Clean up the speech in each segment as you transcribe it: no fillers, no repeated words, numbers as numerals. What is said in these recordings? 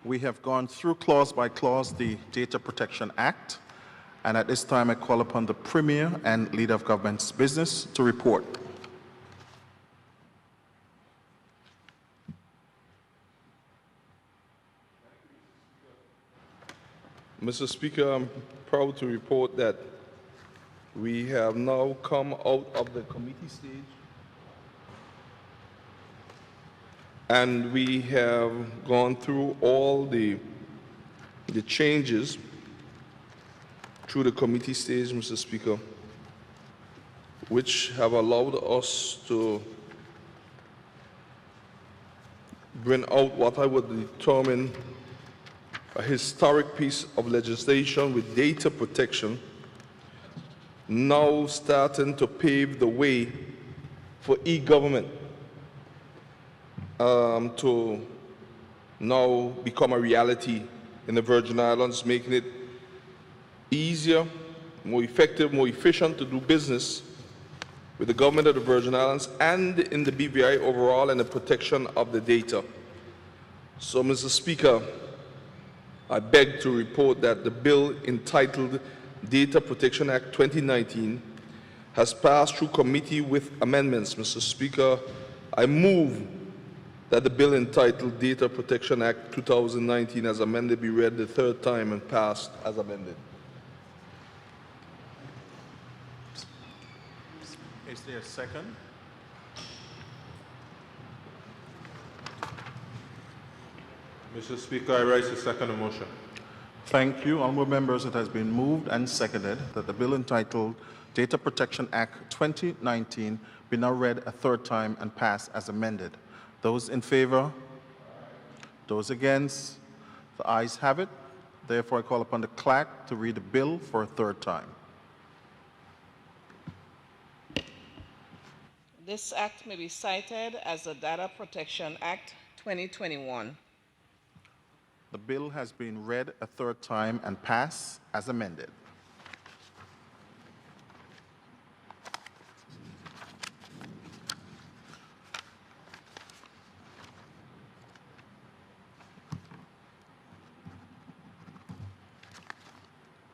We have gone through clause by clause the Data Protection Act, and at this time I call upon the Premier and Leader of Government's Business to report. Mr. Speaker, I'm proud to report that we have now come out of the committee stage and we have gone through all the changes through the committee stage, Mr. Speaker, which have allowed us to bring out what I would determine a historic piece of legislation with data protection, now starting to pave the way for e-government to now become a reality in the Virgin Islands, making it easier, more effective, more efficient to do business with the government of the Virgin Islands and in the BVI overall and the protection of the data. So, Mr. Speaker, I beg to report that the bill entitled Data Protection Act 2019 has passed through committee with amendments. Mr. Speaker, I move that the bill entitled Data Protection Act 2019 as amended be read the third time and passed as amended. Is there a second? Mr. Speaker, I rise to second the motion. Thank you. Honourable members, it has been moved and seconded that the bill entitled Data Protection Act 2019 be now read a third time and passed as amended. Those in favor? Those against? The ayes have it. Therefore, I call upon the clerk to read the bill for a third time. This act may be cited as the Data Protection Act 2021. The bill has been read a third time and passed as amended.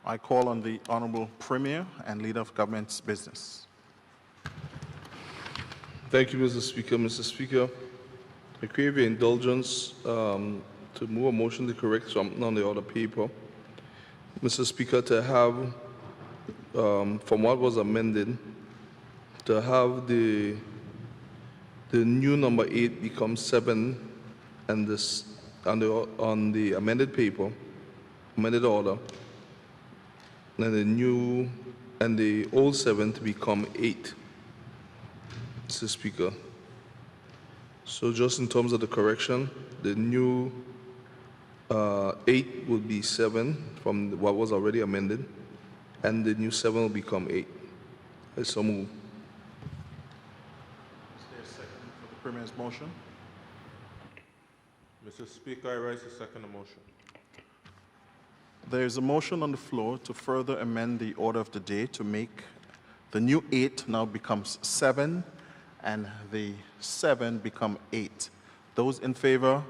I call on the Honourable Premier and Leader of Government's Business. Thank you, Mr. Speaker. Mr. Speaker, I crave your indulgence to move a motion to correct something on the other paper. Mr. Speaker, to have, from what was amended, to have the new number 8 become 7 and this on the amended paper, amended order, and the new and the old 7 to become 8. Mr. Speaker. So just in terms of the correction, the new 8 will be 7 from what was already amended, and the new 7 will become 8. I so move. Is there a second for the Premier's motion? Mr. Speaker, I rise to second the motion. There is a motion on the floor to further amend the order of the day to make the new 8 now becomes 7 and the 7 become 8. Those in favor?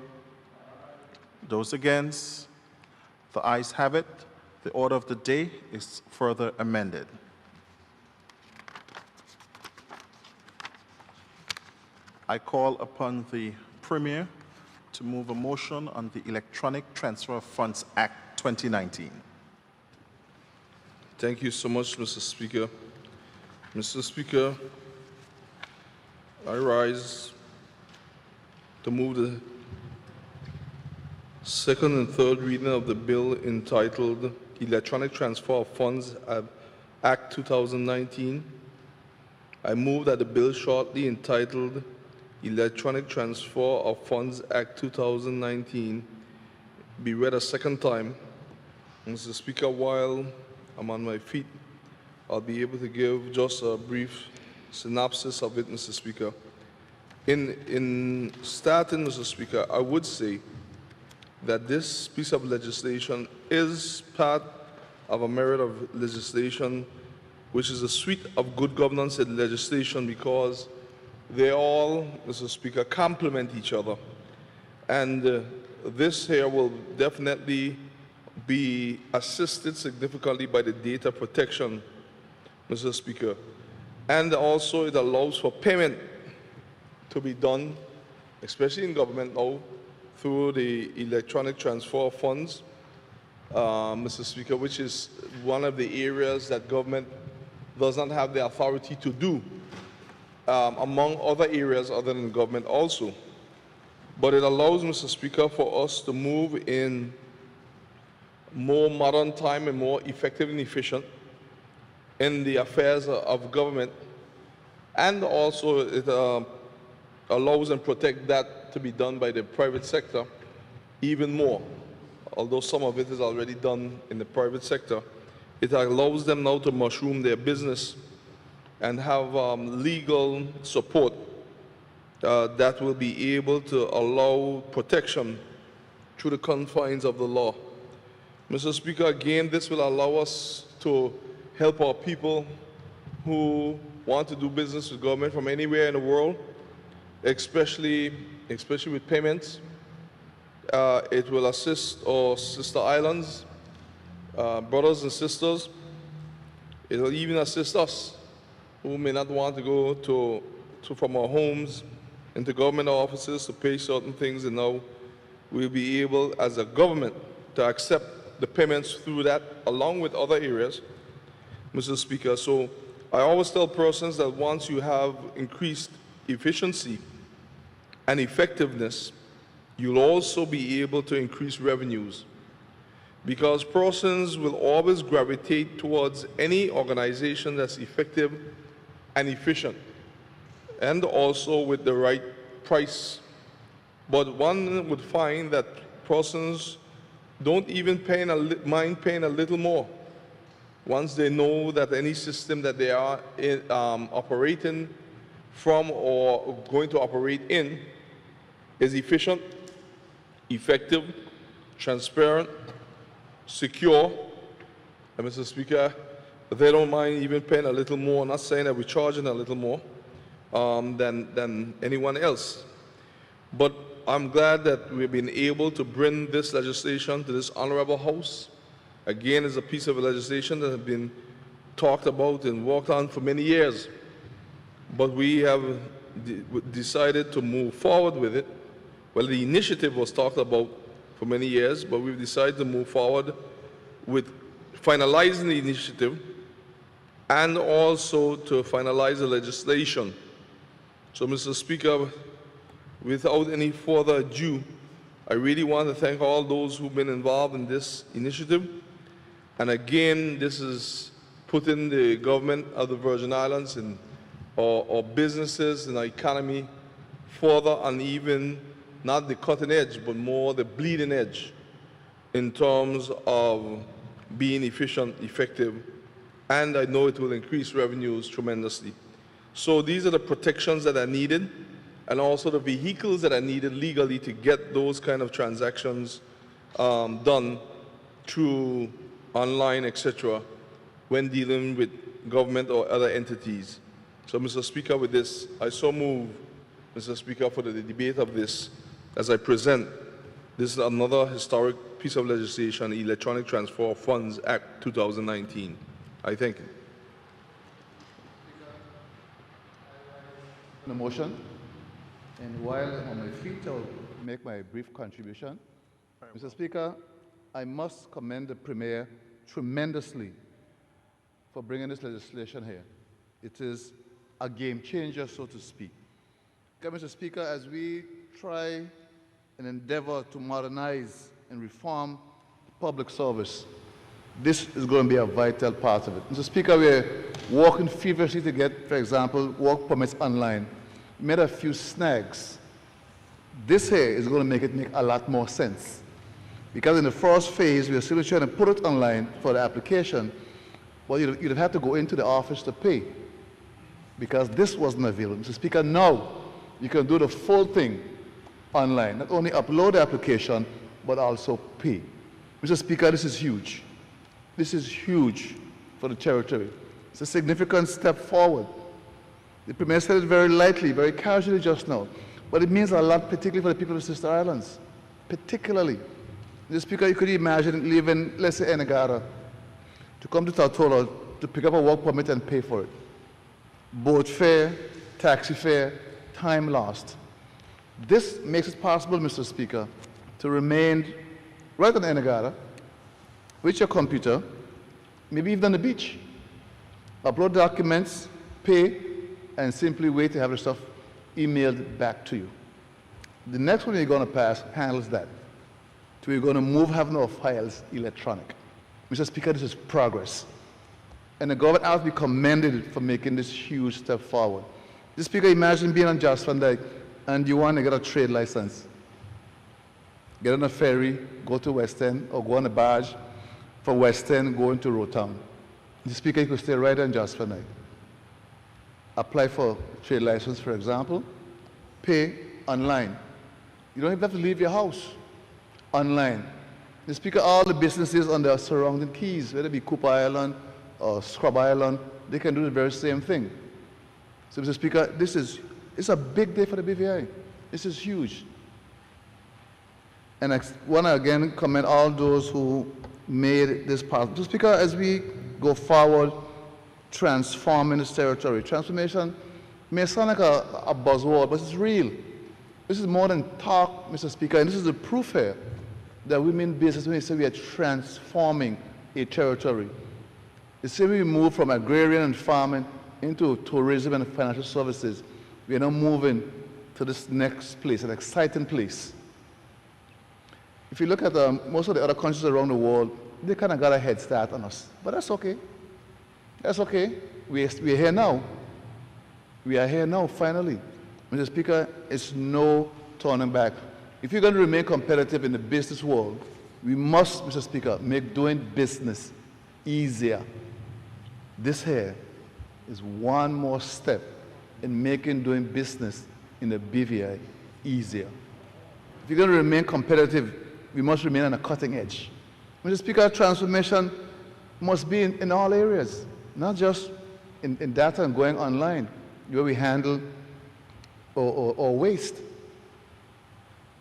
Those against? The ayes have it. The order of the day is further amended. I call upon the Premier to move a motion on the Electronic Transfer of Funds Act 2019. Thank you so much, Mr. Speaker. Mr. Speaker, I rise to move the second and third reading of the bill entitled Electronic Transfer of Funds Act 2019. I move that the bill shortly entitled Electronic Transfer of Funds Act 2019 be read a second time. Mr. Speaker, while I'm on my feet, I'll be able to give just a brief synopsis of it, Mr. Speaker. In starting, Mr. Speaker, I would say that this piece of legislation is part of a myriad of legislation, which is a suite of good governance legislation because they all, Mr. Speaker, complement each other. And this here will definitely be assisted significantly by the data protection, Mr. Speaker. And also it allows for payment to be done, especially in government now, through the electronic transfer of funds, Mr. Speaker, which is one of the areas that government does not have the authority to do, among other areas other than government also. But it allows, Mr. Speaker, for us to move in more modern time and more effective and efficient in the affairs of government. And also it allows and protects that to be done by the private sector even more. Although some of it is already done in the private sector, it allows them now to mushroom their business and have legal support that will be able to allow protection through the confines of the law. Mr. Speaker, again, this will allow us to help our people who want to do business with government from anywhere in the world, especially with payments. It will assist our sister islands, brothers and sisters. It will even assist us who may not want to go from our homes into government offices to pay certain things, and now we'll be able, as a government, to accept the payments through that, along with other areas, Mr. Speaker. So I always tell persons that once you have increased efficiency and effectiveness, you'll also be able to increase revenues, because persons will always gravitate towards any organization that's effective and efficient, and also with the right price. But one would find that persons don't even mind paying a little more once they know that any system that they are operating from or going to operate in is efficient, effective, transparent, secure. And Mr. Speaker, they don't mind even paying a little more. I'm not saying that we're charging a little more than anyone else. But I'm glad that we've been able to bring this legislation to this Honourable House. Again, it's a piece of legislation that has been talked about and worked on for many years. But we have decided to move forward with it. Well, the initiative was talked about for many years, but we've decided to move forward with finalizing the initiative and also to finalize the legislation. So, Mr. Speaker, without any further ado, I really want to thank all those who've been involved in this initiative. And again, this is putting the government of the Virgin Islands and our businesses and our economy further on even not the cutting edge, but more the bleeding edge in terms of being efficient, effective, and I know it will increase revenues tremendously. So these are the protections that are needed, and also the vehicles that are needed legally to get those kind of transactions done through online, etc., when dealing with government or other entities. So, Mr. Speaker, with this, I so move, Mr. Speaker, for the debate of this as I present. This is another historic piece of legislation, the Electronic Transfer of Funds Act 2019. I thank you. The motion, and while on my feet, I'll make my brief contribution. Mr. Speaker, I must commend the Premier tremendously for bringing this legislation here. It is a game changer, so to speak. Okay, Mr. Speaker, as we try and endeavor to modernize and reform public service, this is going to be a vital part of it. Mr. Speaker, we're working feverishly to get, for example, work permits online. We made a few snags. This here is going to make it make a lot more sense. Because in the first phase, we were still trying to put it online for the application, but you'd have to go into the office to pay, because this wasn't available. Mr. Speaker, now you can do the full thing online. Not only upload the application, but also pay. Mr. Speaker, this is huge. This is huge for the territory. It's a significant step forward. The Premier said it very lightly, very casually just now, but it means a lot, particularly for the people of the Sister Islands. particularly. Mr. Speaker, you could imagine leaving, let's say, Enagara, to come to Tortola to pick up a work permit and pay for it. Boat fare, taxi fare, time lost. This makes it possible, Mr. Speaker, to remain right on Enagara with your computer, maybe even on the beach. Upload documents, pay, and simply wait to have the stuff emailed back to you. The next one you're going to pass handles that. So we're going to move having our files electronic. Mr. Speaker, this is progress. And the government has to be commended for making this huge step forward. Mr. Speaker, imagine being on Jost Van Dyke and you want to get a trade license. Get on a ferry, go to West End, or go on a barge from West End, go into Rotown. Mr. Speaker, you could stay right on Jost Van Dyke. Apply for a trade license, for example, pay online. You don't even have to leave your house. Online. Mr. Speaker, all the businesses on the surrounding keys, whether it be Cooper Island or Scrub Island, they can do the very same thing. So, Mr. Speaker, it's a big day for the BVI. This is huge. And I want to again commend all those who made this possible. Mr. Speaker, as we go forward, transforming this territory, transformation may sound like a buzzword, but it's real. This is more than talk, Mr. Speaker, and this is the proof here that we mean business when we say we are transforming a territory. The same way we move from agrarian and farming into tourism and financial services, we are now moving to this next place, an exciting place. If you look at most of the other countries around the world, they kind of got a head start on us, but that's okay. That's okay. We're here now. We are here now, finally. Mr. Speaker, it's no turning back. If you're going to remain competitive in the business world, we must, Mr. Speaker, make doing business easier. This here is one more step in making doing business in the BVI easier. If you're going to remain competitive, we must remain on a cutting edge. Mr. Speaker, transformation must be in all areas, not just in data and going online, where we handle or waste.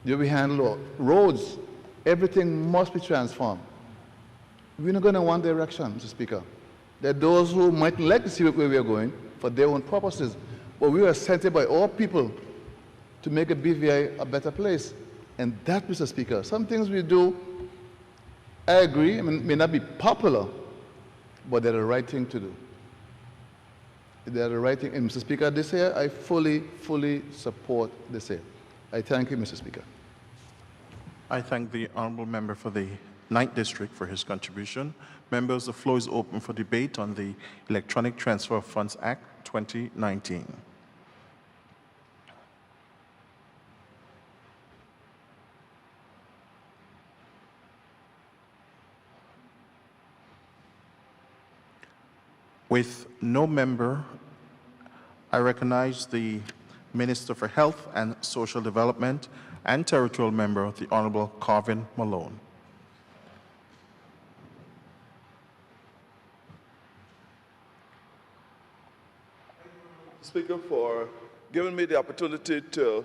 Where we handle roads. Everything must be transformed. We're not going in one direction, Mr. Speaker. There are those who might like to see where we are going for their own purposes, but we are sent here by all people to make a BVI a better place. And that, Mr. Speaker, some things we do, I agree, may not be popular, but they're the right thing to do. They're the right thing. And Mr. Speaker, this here, I fully support this here. I thank you, Mr. Speaker. I thank the Honourable Member for the 9th District for his contribution. Members, the floor is open for debate on the Electronic Transfer of Funds Act 2019. With no member, I recognize the Minister for Health and Social Development and Territorial Member, the Honourable Carvin Malone. Speaker, for giving me the opportunity to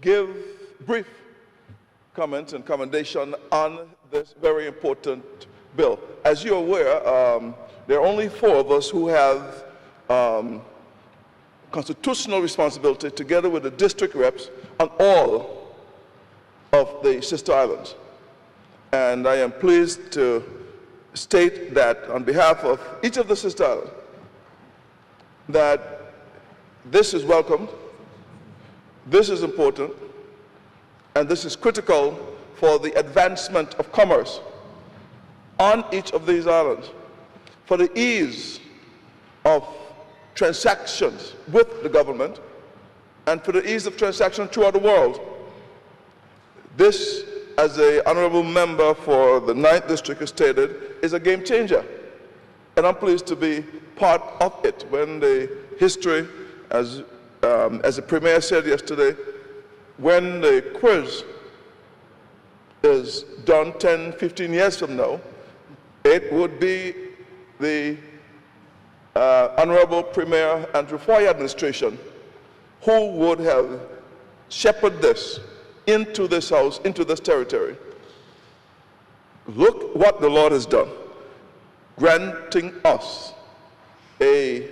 give brief comments and commendation on this very important bill. As you're aware, there are only 4 of us who have constitutional responsibility, together with the district reps, on all of the sister islands. And I am pleased to state that on behalf of each of the sister islands, that this is welcomed, this is important, and this is critical for the advancement of commerce on each of these islands, for the ease of transactions with the government, and for the ease of transaction throughout the world. This, as the Honourable Member for the 9th District has stated, is a game changer. And I'm pleased to be part of it. When the history, as the Premier said yesterday, when the quiz is done 10, 15 years from now, it would be the Honourable Premier Andrew Foy administration who would have shepherded this into this house, into this territory. Look what the Lord has done, granting us a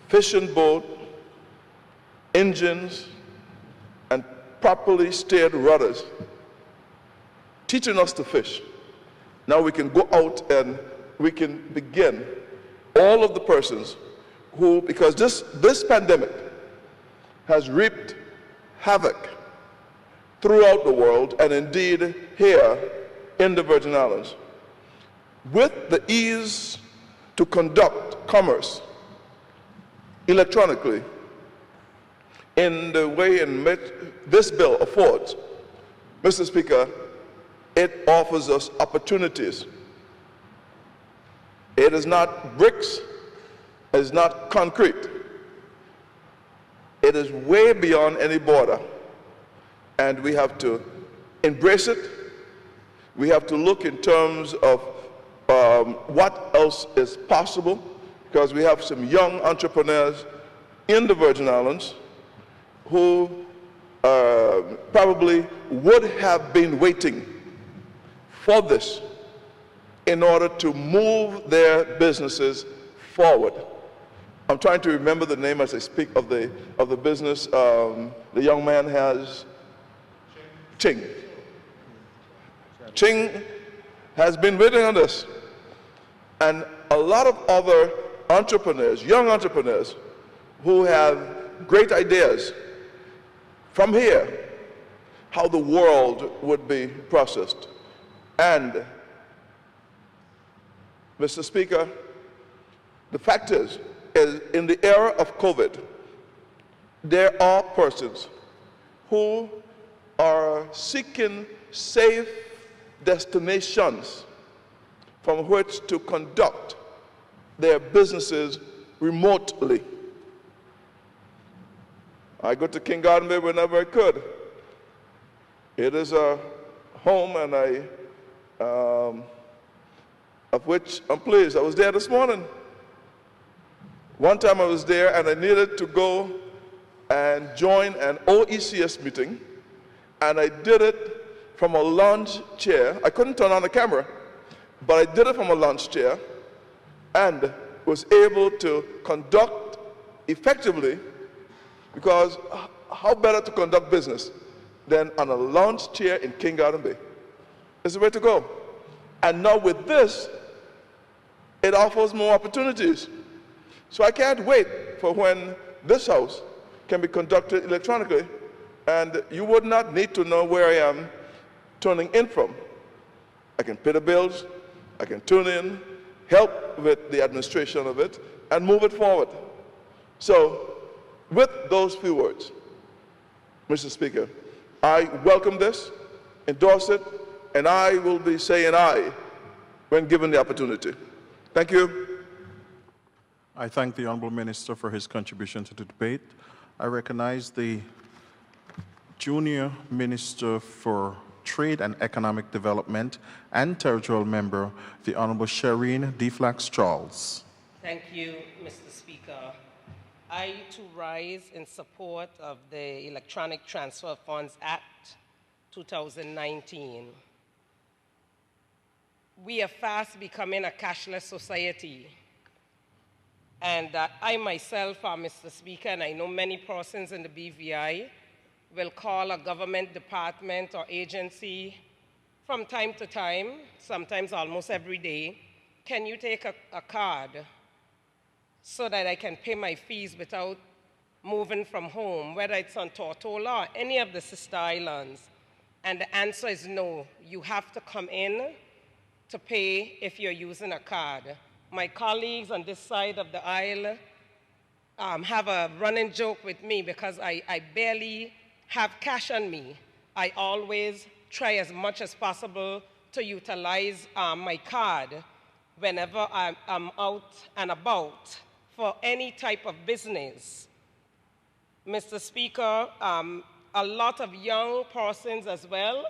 fishing boat, engines, and properly steered rudders, teaching us to fish. Now we can go out and we can begin. All of the persons who, because this pandemic has reaped havoc throughout the world, and indeed here in the Virgin Islands, with the ease to conduct commerce electronically in the way in which this bill affords, Mr. Speaker, it offers us opportunities. It is not bricks, it is not concrete. It is way beyond any border, and we have to embrace it. We have to look in terms of what else is possible, because we have some young entrepreneurs in the Virgin Islands who probably would have been waiting for this in order to move their businesses forward. I'm trying to remember the name as I speak of the business the young man has. Ching. Ching has been waiting on this. And a lot of other entrepreneurs, young entrepreneurs, who have great ideas from here, how the world would be processed. And, Mr. Speaker, the fact is in the era of COVID, there are persons who are seeking safe destinations from which to conduct their businesses remotely. I go to King Garden Bay whenever I could. It is a home, and of which I'm pleased. I was there this morning. One time I was there and I needed to go and join an OECS meeting, and I did it from a lounge chair. I couldn't turn on the camera, but I did it from a lounge chair and was able to conduct effectively, because how better to conduct business than on a lounge chair in King Garden Bay? It's the way to go. And now with this, it offers more opportunities. So I can't wait for when this house can be conducted electronically, and you would not need to know where I am tuning in from. I can pay the bills, I can tune in, help with the administration of it, and move it forward. So with those few words, Mr. Speaker, I welcome this, endorse it, and I will be saying aye when given the opportunity. Thank you. I thank the Honourable Minister for his contribution to the debate. I recognize the Junior Minister for Trade and Economic Development and Territorial Member, the Honourable Shireen D. Flax-Charles. Thank you, Mr. Speaker. I, too, rise in support of the Electronic Transfer of Funds Act 2019. We are fast becoming a cashless society. And I myself, Mr. Speaker, and I know many persons in the BVI, will call a government department or agency from time to time, sometimes almost every day, can you take a card so that I can pay my fees without moving from home, whether it's on Tortola or any of the sister islands? And the answer is no. You have to come in to pay if you're using a card. My colleagues on this side of the aisle have a running joke with me because I barely have cash on me. I always try as much as possible to utilize my card whenever I'm out and about for any type of business. Mr. Speaker, a lot of young persons as well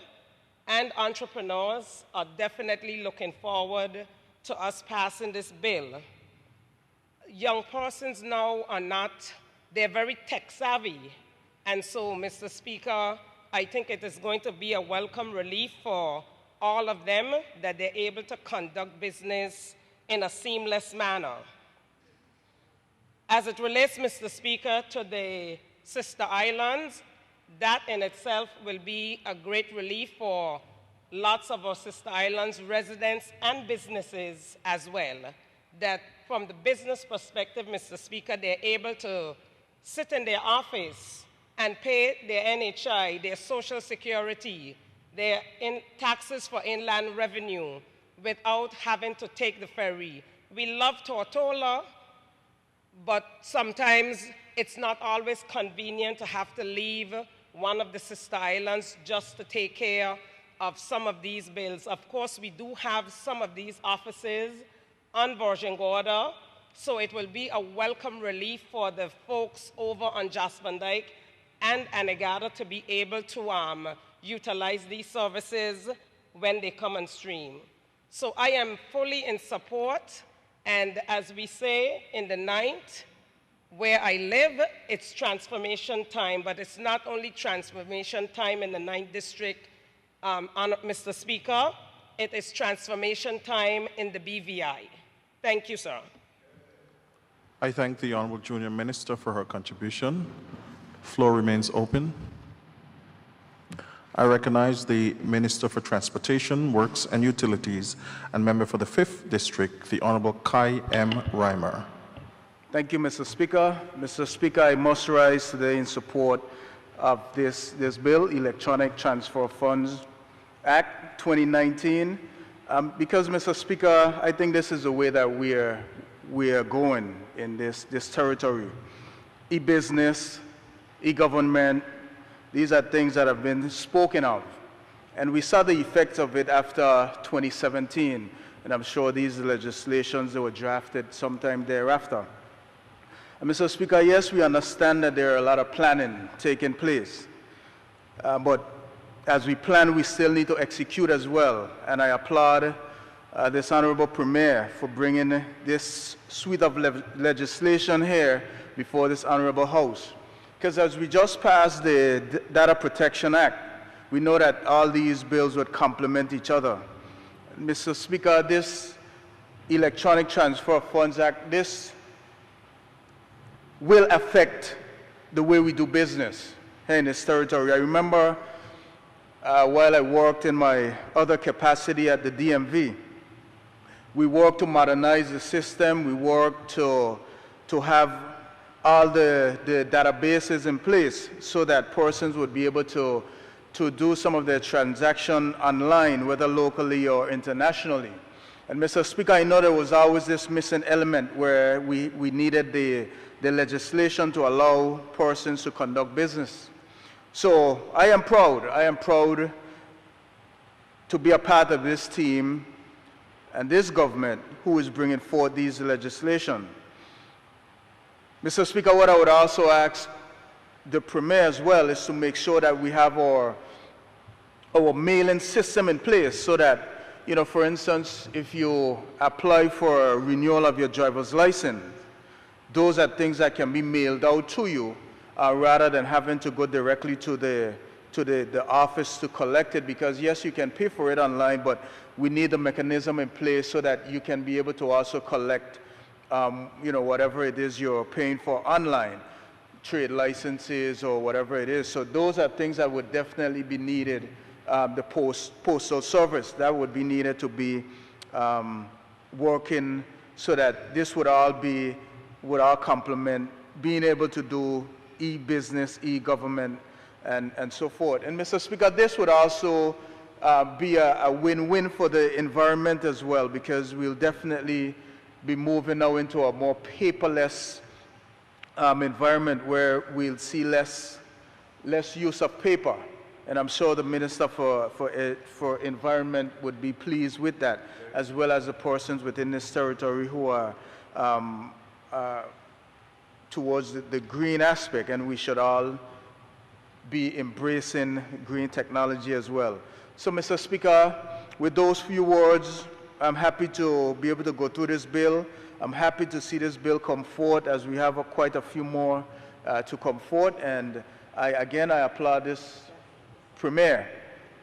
and entrepreneurs are definitely looking forward to us passing this bill. Young persons now are not, they're very tech savvy. And so, Mr. Speaker, I think it is going to be a welcome relief for all of them that they're able to conduct business in a seamless manner. As it relates, Mr. Speaker, to the sister islands, that in itself will be a great relief for lots of our sister islands residents and businesses as well. That from the business perspective, Mr. Speaker, they're able to sit in their office and pay their NHI, their Social Security, their taxes for inland revenue without having to take the ferry. We love Tortola, but sometimes it's not always convenient to have to leave one of the sister islands just to take care of some of these bills. Of course, we do have some of these offices on Virgin Gorda, so it will be a welcome relief for the folks over on Jasper Dyke and Anegada to be able to utilize these services when they come on stream. So I am fully in support, and as we say in the 9th, where I live, it's transformation time, but it's not only transformation time in the 9th District, Mr. Speaker, it is transformation time in the BVI. Thank you, sir. I thank the Honourable Junior Minister for her contribution. Floor remains open. I recognize the Minister for Transportation, Works and Utilities and member for the 5th District, the Honourable Kai M. Reimer. Thank you, Mr. Speaker. Mr. Speaker, I must rise today in support of this bill, Electronic Transfer of Funds Act 2019, because, Mr. Speaker, I think this is the way that we are going in this territory. E-business, e-government, these are things that have been spoken of. And we saw the effects of it after 2017, and I'm sure these legislations that were drafted sometime thereafter. And Mr. Speaker, yes, we understand that there are a lot of planning taking place, but as we plan, we still need to execute as well. And I applaud this Honourable Premier for bringing this suite of legislation here before this Honourable House. Because as we just passed the Data Protection Act, we know that all these bills would complement each other. Mr. Speaker, this Electronic Transfer of Funds Act, this will affect the way we do business here in this territory. I remember while I worked in my other capacity at the DMV, we worked to modernize the system. We worked to have all the databases in place so that persons would be able to do some of their transaction online, whether locally or internationally. And Mr. Speaker, I know there was always this missing element where we needed the legislation to allow persons to conduct business. So I am proud to be a part of this team and this government who is bringing forth these legislation. Mr. Speaker, what I would also ask the Premier as well is to make sure that we have our mailing system in place so that, for instance, if you apply for a renewal of your driver's license, those are things that can be mailed out to you rather than having to go directly to the office to collect it, because yes, you can pay for it online, but we need a mechanism in place so that you can be able to also collect whatever it is you're paying for online, trade licenses or whatever it is. So those are things that would definitely be needed. The postal service, that would be needed to be working so that this would all complement being able to do e-business, e-government, and so forth. And Mr. Speaker, this would also be a win-win for the environment as well, because we'll definitely be moving now into a more paperless environment where we'll see less use of paper. And I'm sure the Minister for Environment would be pleased with that, as well as the persons within this territory who are towards the green aspect, and we should all be embracing green technology as well. So, Mr. Speaker, with those few words, I'm happy to be able to go through this bill. I'm happy to see this bill come forth, as we have quite a few more to come forth. And I applaud this Premier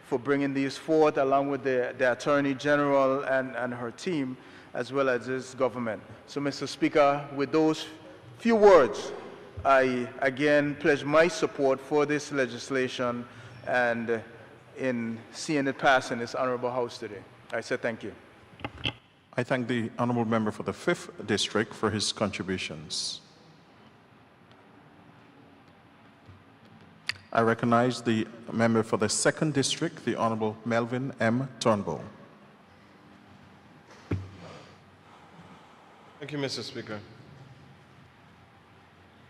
for bringing these forth, along with the Attorney General and her team, as well as his government. So, Mr. Speaker, with those few words, I again pledge my support for this legislation and in seeing it pass in this honorable House today. I say thank you. I thank the honourable member for the 5th District for his contributions. I recognize the member for the 2nd District, the Honourable Melvin M. Turnbull. Thank you, Mr. Speaker.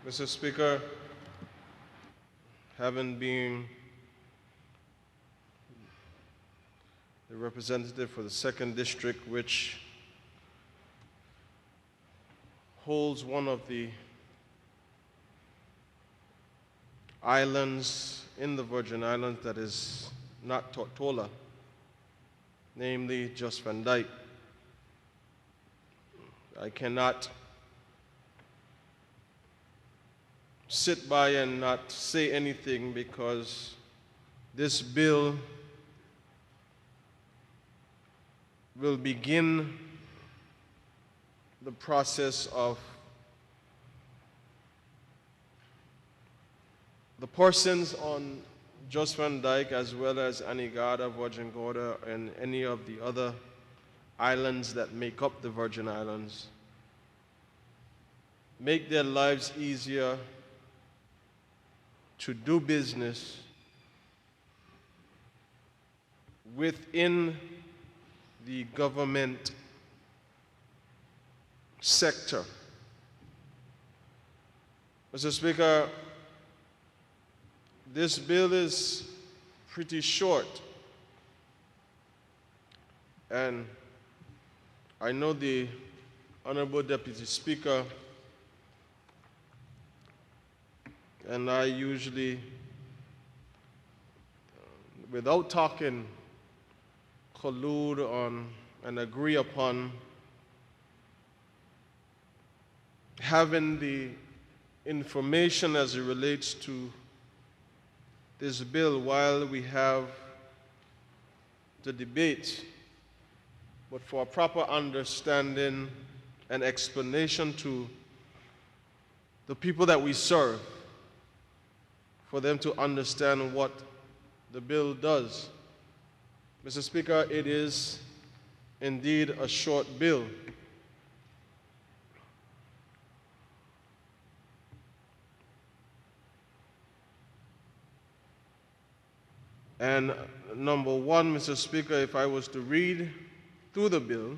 Mr. Speaker, having been the representative for the 2nd District, which holds one of the islands in the Virgin Islands that is not Tortola, namely Just Van Dyke. I cannot sit by and not say anything because this bill will begin the process of the persons on Just Van Dyke, as well as Anegada, Virgin Gorda, and any of the other islands that make up the Virgin Islands, make their lives easier to do business within the government sector. Mr. Speaker, this bill is pretty short, and I know the Honourable Deputy Speaker and I usually, without talking, collude on and agree upon having the information as it relates to this bill while we have the debate, but for a proper understanding and explanation to the people that we serve, for them to understand what the bill does. Mr. Speaker, it is indeed a short bill. And number one, Mr. Speaker, if I was to read through the bill,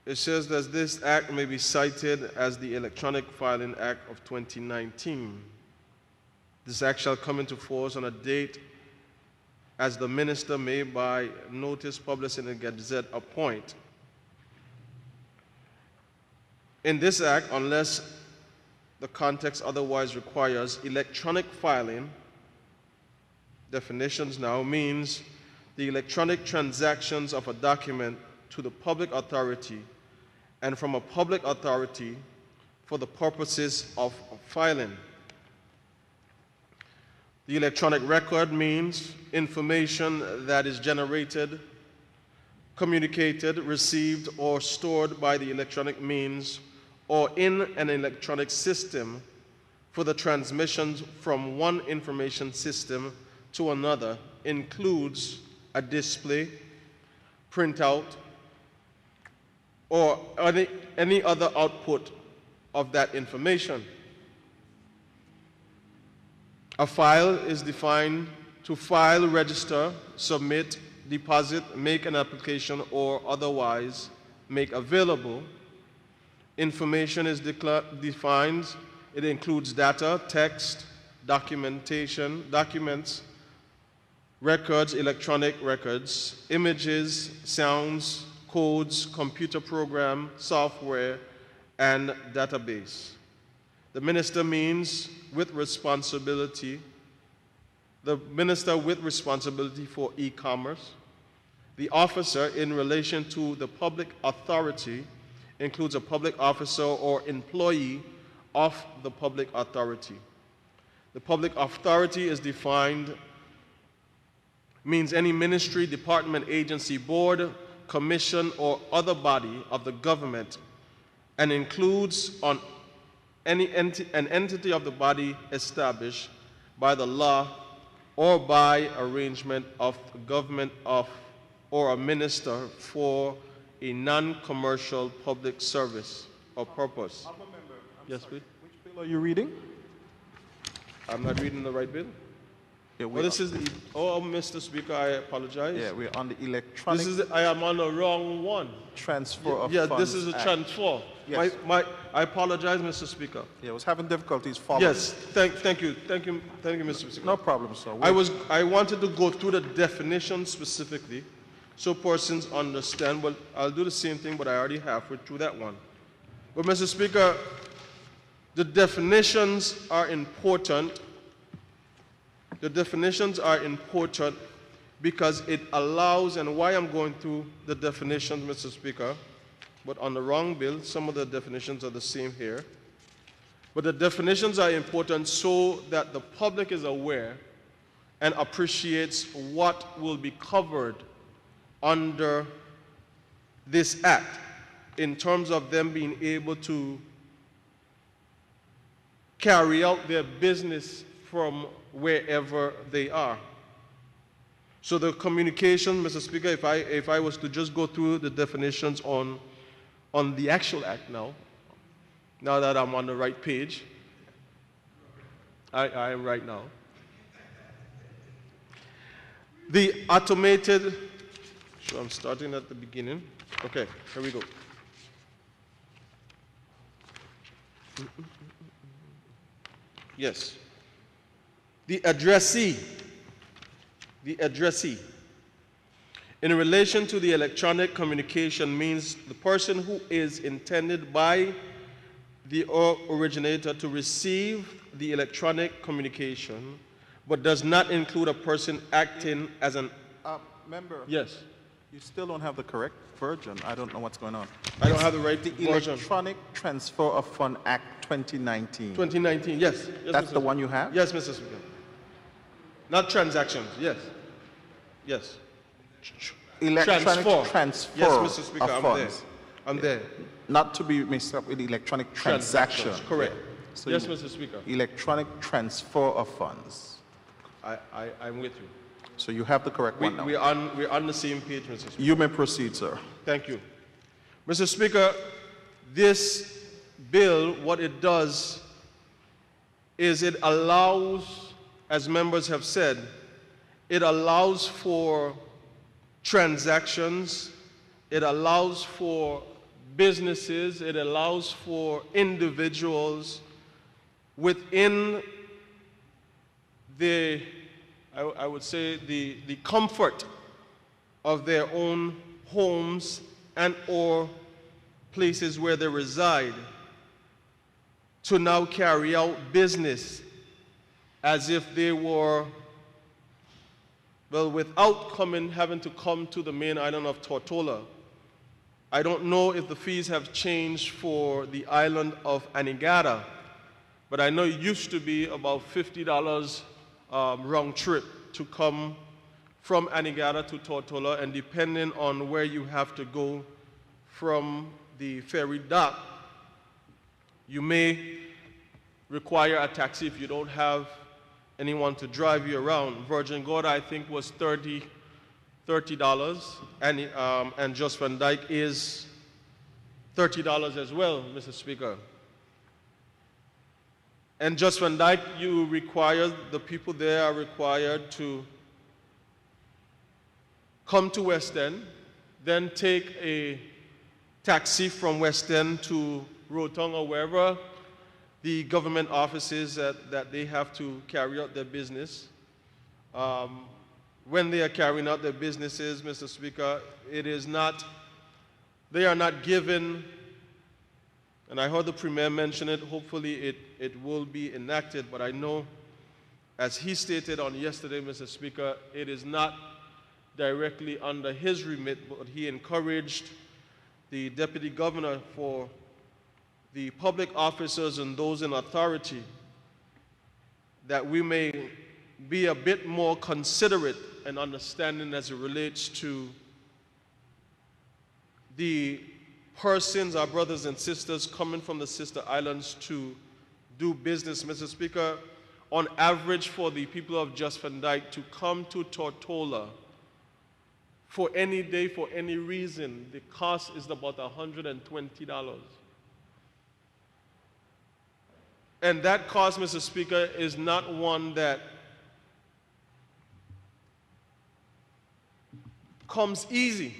it says that this act may be cited as the Electronic Filing Act of 2019. This act shall come into force on a date as the minister may by notice published in the Gazette appoint. In this act, unless the context otherwise requires, electronic filing, definitions now, means the electronic transactions of a document to the public authority and from a public authority for the purposes of filing. The electronic record means information that is generated, communicated, received, or stored by the electronic means or in an electronic system for the transmissions from one information system to another, includes a display, printout, or any other output of that information. A file is defined to file, register, submit, deposit, make an application, or otherwise make available. Information is defined. It includes data, text, documents, records, electronic records, images, sounds, codes, computer program, software, and database. The minister means with responsibility, the minister with responsibility for e-commerce. The officer in relation to the public authority includes a public officer or employee of the public authority. The public authority is defined, means any ministry, department, agency, board, commission, or other body of the government, and includes on an entity of the body established by the law or by arrangement of the government of or a minister for a non-commercial public service or purpose. Yes, please. Which bill are you reading? I'm not reading the right bill. Yeah, Oh, this is the, oh, Mr. Speaker, I apologize. Yeah, we're on the electronic This is, I am on the wrong one. transfer of Yeah, funds. this is a Act. transfer. Yes. I apologize, Mr. Speaker. Yeah, I was having difficulties following. Yes, thank you, Mr. Speaker. No problem, sir. I wanted to go through the definition specifically, so persons understand. But I'll do the same thing, but I already halfway through that one. But Mr. Speaker, the definitions are important. The definitions are important because it allows, and why I'm going through the definitions, Mr. Speaker, but on the wrong bill, some of the definitions are the same here. But the definitions are important so that the public is aware and appreciates what will be covered under this act in terms of them being able to carry out their business from wherever they are. So the communication, Mr. Speaker, if I was to just go through the definitions on the actual act now that I'm on the right page, I am right now. The automated, so I'm starting at the beginning. Okay, here we go. Yes. The addressee, in relation to the electronic communication means the person who is intended by the originator to receive the electronic communication, but does not include a person acting as an... Member, Yes. you still don't have the correct version. I don't know what's going on. I don't have the right The version. Electronic Transfer of Fund Act 2019. 2019, yes. That's Mr. the one you have? Yes, Mr. Speaker. Not transactions, yes. Yes. Electronic transfer Yes, Mr. Speaker, of I'm funds. there. I'm there. Not to be mixed up with electronic transaction. Correct. So Yes, you- Mr. Speaker. Electronic transfer of funds. I'm with you. So you have the correct one now. We're on the same page, Mr. Speaker. You may proceed, sir. Thank you. Mr. Speaker, this bill, what it does is it allows, as members have said, it allows for transactions, it allows for businesses, it allows for individuals within the, I would say, the comfort of their own homes and or places where they reside to now carry out business as if they were, well, without having to come to the main island of Tortola. I don't know if the fees have changed for the island of Anegada, but I know it used to be about $50 round trip to come from Anegada to Tortola, and depending on where you have to go from the ferry dock, you may require a taxi if you don't have anyone to drive you around. Virgin Gorda, I think, was $30, and Just Van Dyke is $30 as well, Mr. Speaker. And Just Van Dyke, the people there are required to come to West End, then take a taxi from West End to Rotong or wherever the government offices that they have to carry out their business. When they are carrying out their businesses, Mr. Speaker, they are not given, and I heard the Premier mention it, hopefully it will be enacted, but I know, as he stated on yesterday, Mr. Speaker, it is not directly under his remit, but he encouraged the Deputy Governor for the public officers and those in authority that we may be a bit more considerate and understanding as it relates to the persons, our brothers and sisters coming from the sister islands to do business. Mr. Speaker, on average for the people of Just Van Dyke to come to Tortola for any day, for any reason, the cost is about $120. And that cost, Mr. Speaker, is not one that comes easy.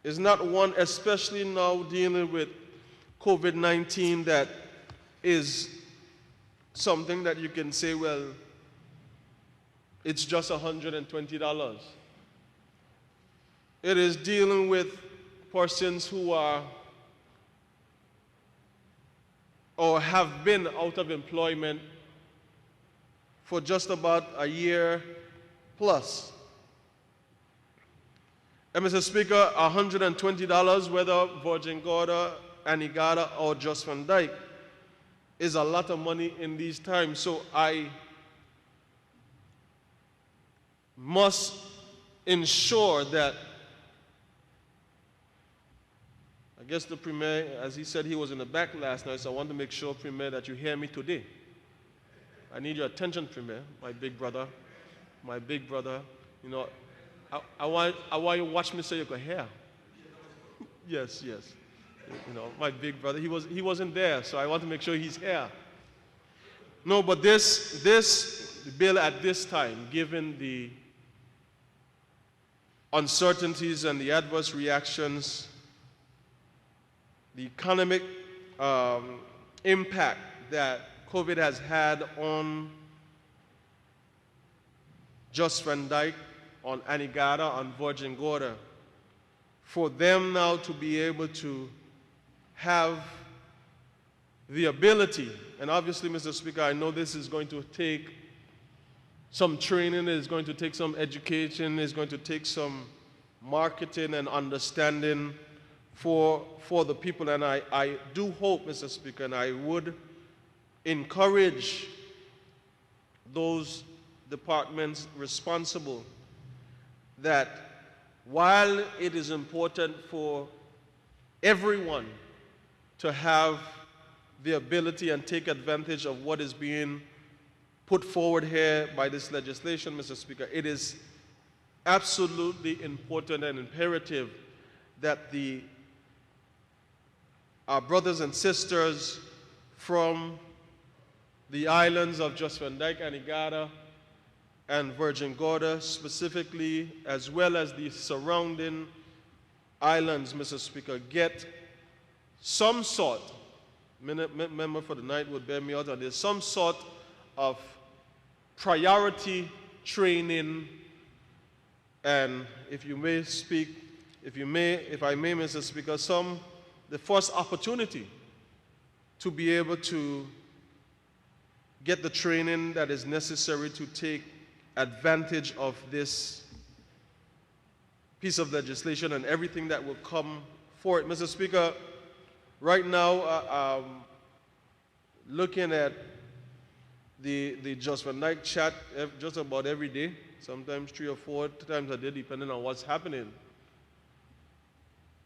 It's not one, especially now dealing with COVID-19, that is something that you can say, well, it's just $120. It is dealing with persons who are or have been out of employment for just about a year plus. And Mr. Speaker, $120, whether Virgin Gorda, Anegada, or Just Van Dyke, is a lot of money in these times. So I must ensure that, I guess the Premier, as he said, he was in the back last night, so I want to make sure, Premier, that you hear me today. I need your attention, Premier, my big brother, you know, I want you to watch me so you can hear. Yes. You know, my big brother, he wasn't there, so I want to make sure he's here. No, but this bill at this time, given the uncertainties and the adverse reactions, the economic impact that COVID has had on Just Van Dyke, on Anegada, on Virgin Gorda, for them now to be able to have the ability, and obviously, Mr. Speaker, I know this is going to take some training, it's going to take some education, it's going to take some marketing and understanding for the people, and I do hope, Mr. Speaker, and I would encourage those departments responsible that while it is important for everyone to have the ability and take advantage of what is being put forward here by this legislation, Mr. Speaker, it is absolutely important and imperative that our brothers and sisters from the islands of Just Van Dyke, Anegada, and Virgin Gorda specifically, as well as the surrounding islands, Mr. Speaker, get some sort, member for the night would bear me out on this, some sort of priority training, and if I may, Mr. Speaker, the first opportunity to be able to get the training that is necessary to take advantage of this piece of legislation and everything that will come for it. Mr. Speaker, right now, looking at the Just Van Dyke chat just about every day, sometimes 3 or 4 times a day, depending on what's happening.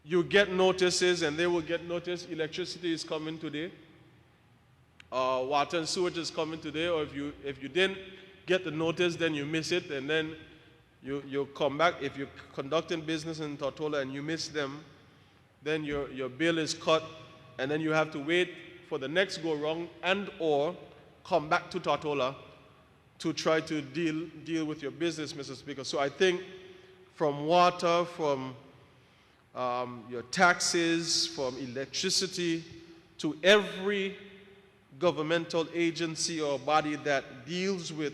You get notices, and they will get notice, electricity is coming today, water and sewage is coming today, or if you didn't get the notice, then you miss it, and then you come back. If you're conducting business in Tortola and you miss them, then your bill is cut, and then you have to wait for the next go-round and or come back to Tortola to try to deal with your business, Mr. Speaker. So I think from water, from your taxes, from electricity, to every governmental agency or body that deals with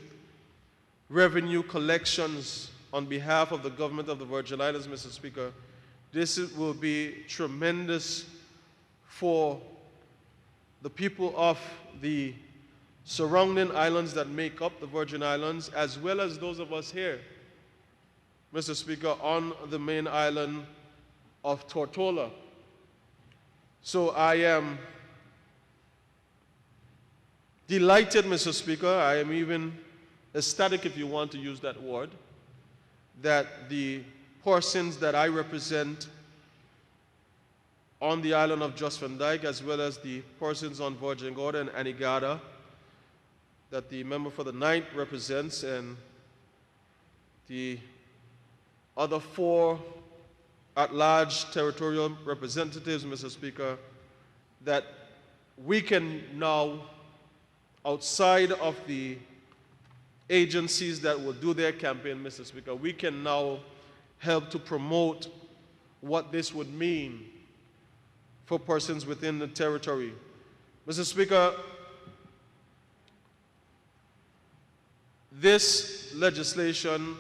revenue collections on behalf of the government of the Virgin Islands, Mr. Speaker, this will be tremendous for the people of the surrounding islands that make up the Virgin Islands, as well as those of us here, Mr. Speaker, on the main island of Tortola. So I am delighted, Mr. Speaker, I am even ecstatic, if you want to use that word, that the persons that I represent on the island of Jos Van Dyke, as well as the persons on Virgin Gorda and Anegada, that the member for the 9th represents, and the other 4 at-large territorial representatives, Mr. Speaker, that we can now, outside of the agencies that will do their campaign, Mr. Speaker, we can now help to promote what this would mean for persons within the territory. Mr. Speaker, this legislation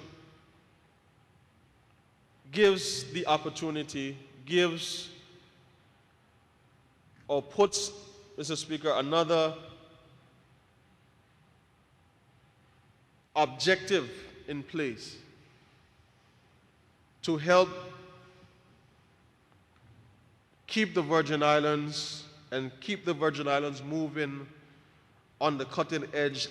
gives the opportunity, gives or puts, Mr. Speaker, another objective in place to help keep the Virgin Islands and keep the Virgin Islands moving on the cutting edge,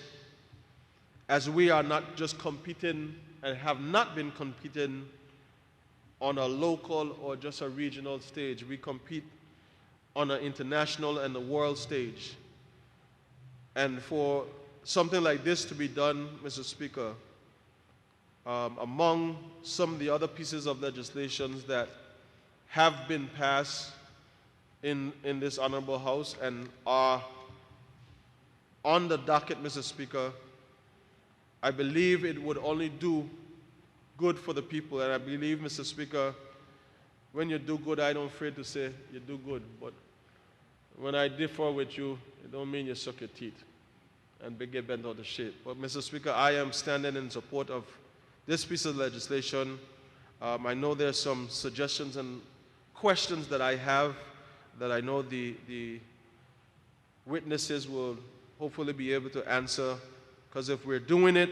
as we are not just competing and have not been competing on a local or just a regional stage. We compete on an international and a world stage. And for something like this to be done, Mr. Speaker, among some of the other pieces of legislation that have been passed in this Honorable House and are on the docket, Mr. Speaker, I believe it would only do good for the people. And I believe, Mr. Speaker, when you do good, I don't afraid to say you do good. But when I differ with you, it don't mean you suck your teeth and get bent out of shape. But, Mr. Speaker, I am standing in support of this piece of legislation. I know there's some suggestions and questions that I have that I know the witnesses will hopefully be able to answer. Because if we're doing it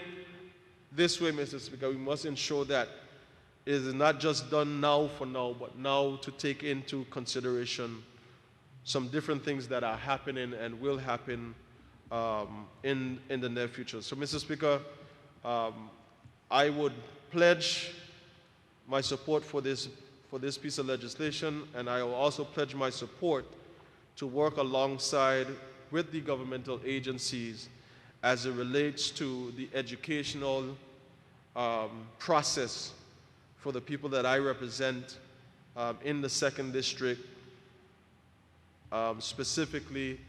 this way, Mr. Speaker, we must ensure that it is not just done now for now, but now to take into consideration some different things that are happening and will happen in the near future. So, Mr. Speaker, I would pledge my support for this piece of legislation, and I will also pledge my support to work alongside with the governmental agencies as it relates to the educational process for the people that I represent in the 2nd District, specifically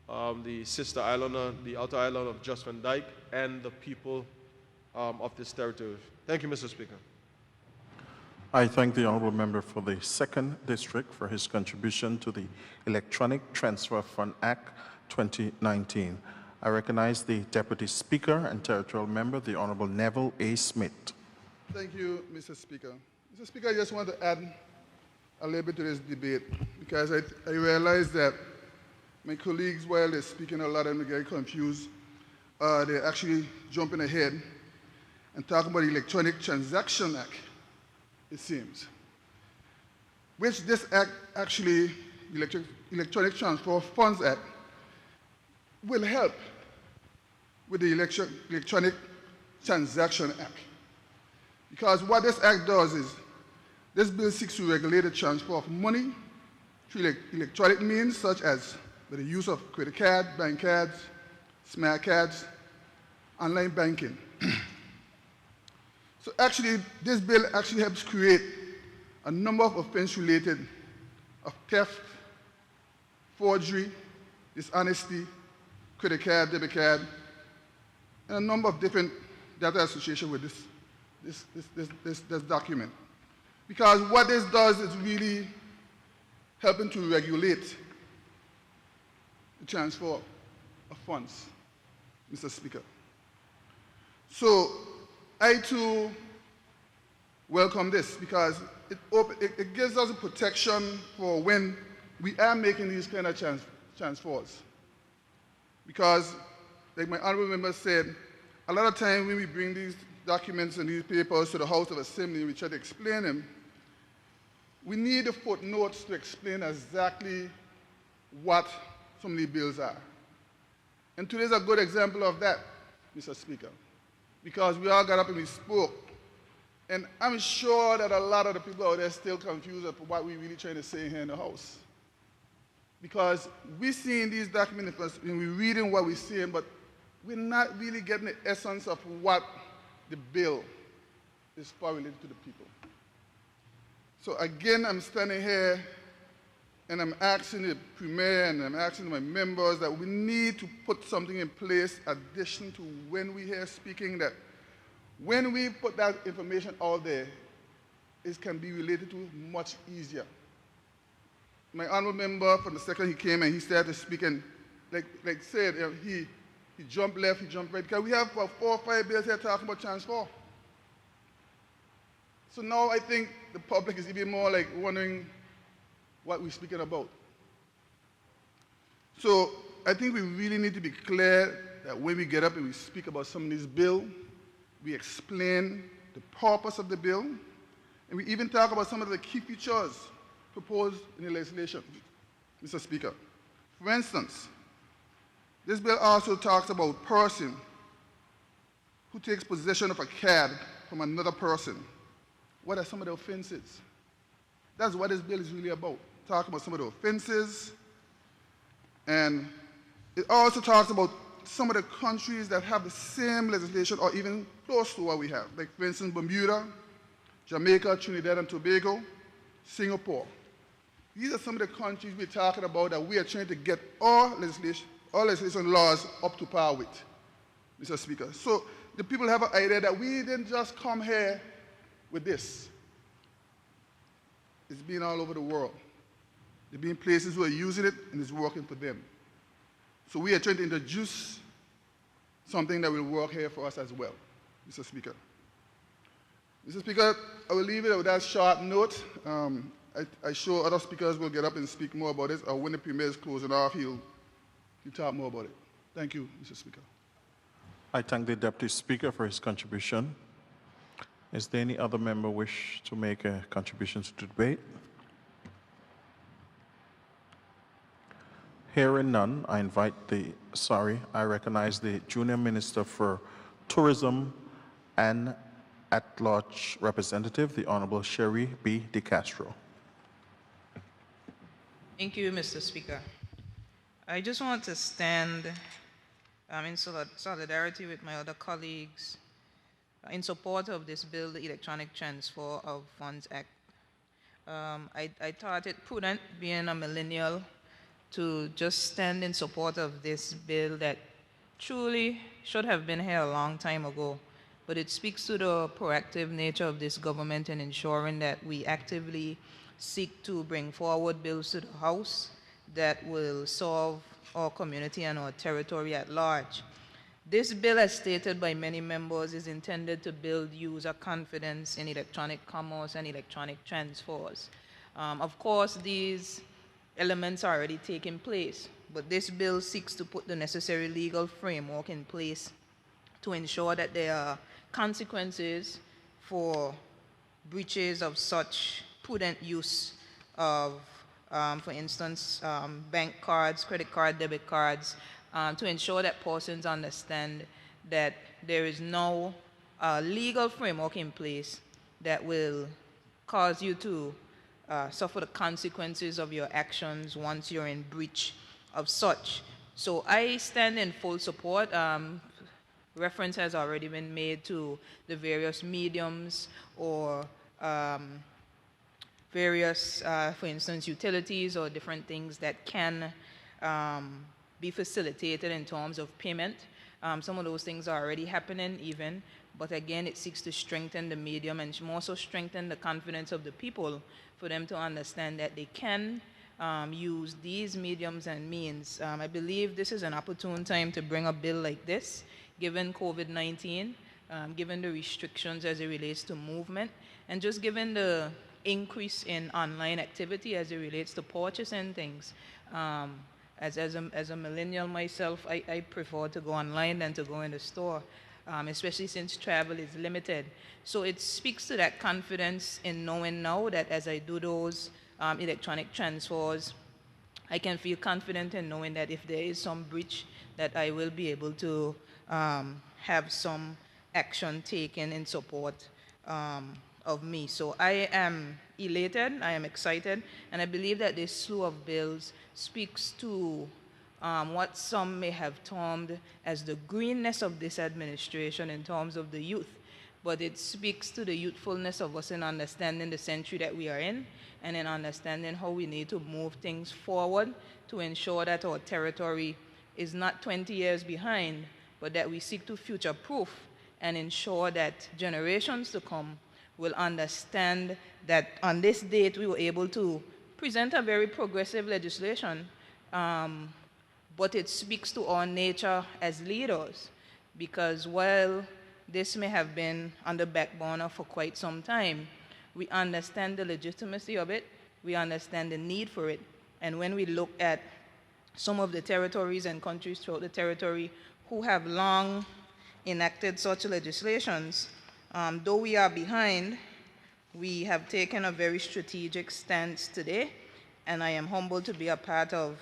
the sister islander, the outer island of Jos Van Dyke, and the people of this territory. Thank you, Mr. Speaker. I thank the Honourable Member for the 2nd District for his contribution to the Electronic Transfer Fund Act 2019. I recognize the Deputy Speaker and Territorial Member, the Honourable Neville A. Smith. Thank you, Mr. Speaker. Mr. Speaker, I just want to add a little bit to this debate because I realize that my colleagues, while they're speaking a lot and they get confused, they're actually jumping ahead and talking about the Electronic Transaction Act, it seems, which this act actually, Electronic Transfer of Funds Act, will help with the Electronic Transaction Act. Because what this act does is, this bill seeks to regulate the transfer of money through electronic means such as with the use of credit card, bank cards, smart cards, online banking. So actually, this bill actually helps create a number of offenses related of theft, forgery, dishonesty, credit card, debit card, and a number of different data associated with this document. Because what this does is really helping to regulate the transfer of funds, Mr. Speaker. So I too welcome this because it gives us a protection for when we are making these kind of transfers. Because, like my honorable member said, a lot of time when we bring these documents and these papers to the House of Assembly, we try to explain them, we need the footnotes to explain exactly what some of these bills are. And today's a good example of that, Mr. Speaker, because we all got up and we spoke. And I'm sure that a lot of the people out there are still confused about what we're really trying to say here in the House. Because we're seeing these documents and we're reading what we're seeing, but we're not really getting the essence of what the bill is for related to the people. So again, I'm standing here and I'm asking the Premier and I'm asking my members that we need to put something in place addition to when we hear speaking, that when we put that information out there, it can be related to much easier. My honourable member, from the second he came and he started speaking, like said, he jumped left, he jumped right, because we have about 4 or 5 bills here talking about transfer. So now I think the public is even more like wondering what we're speaking about. So I think we really need to be clear that when we get up and we speak about some of these bills, we explain the purpose of the bill, and we even talk about some of the key features proposed in the legislation, Mr. Speaker. For instance, this bill also talks about person who takes possession of a card from another person. What are some of the offenses? That's what this bill is really about, talking about some of the offenses. And it also talks about some of the countries that have the same legislation or even close to what we have, like for instance, Bermuda, Jamaica, Trinidad and Tobago, Singapore. These are some of the countries we're talking about that we are trying to get all legislation laws up to par with, Mr. Speaker. So the people have an idea that we didn't just come here with this. It's been all over the world. There have been places who are using it and it's working for them. So we are trying to introduce something that will work here for us as well, Mr. Speaker. Mr. Speaker, I will leave it with that short note. I'm sure other speakers will get up and speak more about this, or when the Premier is closing off, he'll talk more about it. Thank you, Mr. Speaker. I thank the Deputy Speaker for his contribution. Is there any other member wish to make a contribution to the debate? Hearing none, I recognize the Junior Minister for Tourism and at-large representative, the Honourable Sherry B. De Castro. Thank you, Mr. Speaker. I just want to stand in solidarity with my other colleagues in support of this bill, the Electronic Transfer of Funds Act. I thought it prudent, being a millennial, to just stand in support of this bill that truly should have been here a long time ago. But it speaks to the proactive nature of this government in ensuring that we actively seek to bring forward bills to the House that will solve our community and our territory at large. This bill, as stated by many members, is intended to build user confidence in electronic commerce and electronic transfers. Of course, these elements are already taking place, but this bill seeks to put the necessary legal framework in place to ensure that there are consequences for breaches of such prudent use of, for instance, bank cards, credit card, debit cards, to ensure that persons understand that there is no legal framework in place that will cause you to suffer the consequences of your actions once you're in breach of such. So I stand in full support. Reference has already been made to the various mediums or various, for instance, utilities or different things that can be facilitated in terms of payment. Some of those things are already happening even, but again, it seeks to strengthen the medium and more so strengthen the confidence of the people for them to understand that they can use these mediums and means. I believe this is an opportune time to bring a bill like this, given COVID-19, given the restrictions as it relates to movement, and just given the increase in online activity as it relates to purchasing things. As a millennial myself, I prefer to go online than to go in the store, especially since travel is limited. So it speaks to that confidence in knowing now that as I do those electronic transfers, I can feel confident in knowing that if there is some breach, that I will be able to have some action taken in support of me. So I am elated, I am excited, and I believe that this slew of bills speaks to what some may have termed as the greenness of this administration in terms of the youth. But it speaks to the youthfulness of us in understanding the century that we are in and in understanding how we need to move things forward to ensure that our territory is not 20 years behind, but that we seek to future-proof and ensure that generations to come will understand that on this date we were able to present a very progressive legislation, but it speaks to our nature as leaders, because while this may have been on the back burner for quite some time, we understand the legitimacy of it, we understand the need for it, and when we look at some of the territories and countries throughout the territory who have long enacted such legislations, though we are behind, we have taken a very strategic stance today, and I am humbled to be a part of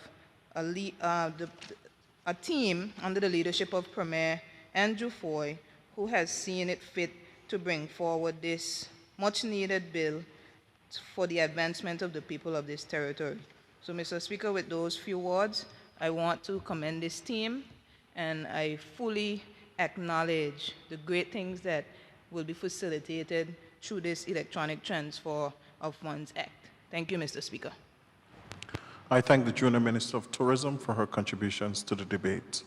a team under the leadership of Premier Andrew Foy, who has seen it fit to bring forward this much-needed bill for the advancement of the people of this territory. So, Mr. Speaker, with those few words, I want to commend this team, and I fully acknowledge the great things that will be facilitated through this Electronic Transfer of Funds Act. Thank you, Mr. Speaker. I thank the Junior Minister of Tourism for her contributions to the debate.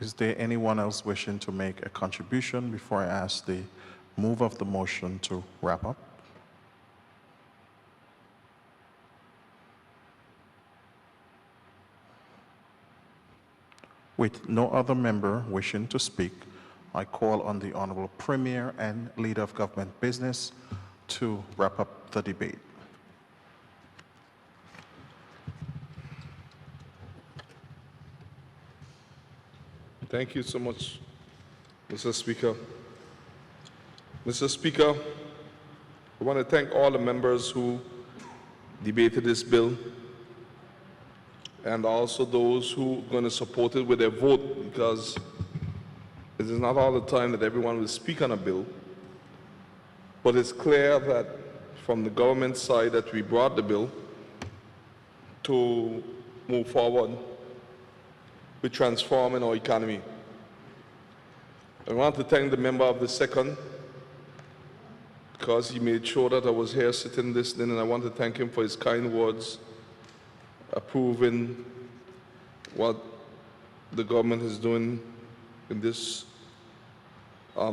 Is there anyone else wishing to make a contribution before I ask the mover of the motion to wrap up? With no other member wishing to speak, I call on the Honourable Premier and Leader of Government Business to wrap up the debate. Thank you so much, Mr. Speaker. Mr. Speaker, I want to thank all the members who debated this bill and also those who are going to support it with their vote, because it is not all the time that everyone will speak on a bill. But it's clear that from the government side that we brought the bill to move forward with transforming our economy. I want to thank the member of the second, because he made sure that I was here sitting listening, and I want to thank him for his kind words approving what the government is doing in this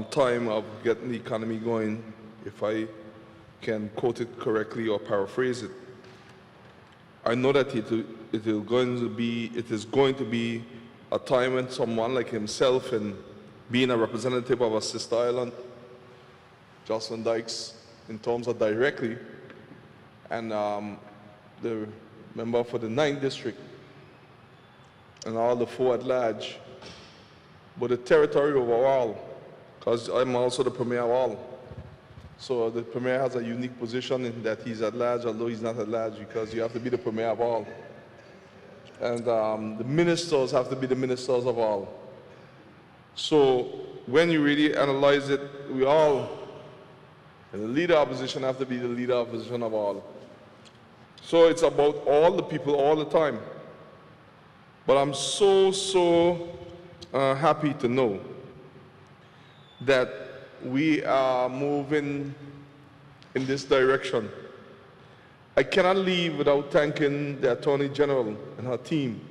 time of getting the economy going, if I can quote it correctly or paraphrase it. I know that it is going to be a time when someone like himself, and being a representative of a sister island, Jocelyn Dykes, in terms of directly, and the member for the 9th district, and all the 4 at large, but the territory overall, because I'm also the Premier of all. So the Premier has a unique position in that he's at large, although he's not at large, because you have to be the Premier of all. And the ministers have to be the ministers of all. So when you really analyze it, we all, and the leader of opposition have to be the leader of opposition of all. So it's about all the people all the time. But I'm so happy to know that we are moving in this direction. I cannot leave without thanking the Attorney General and her team,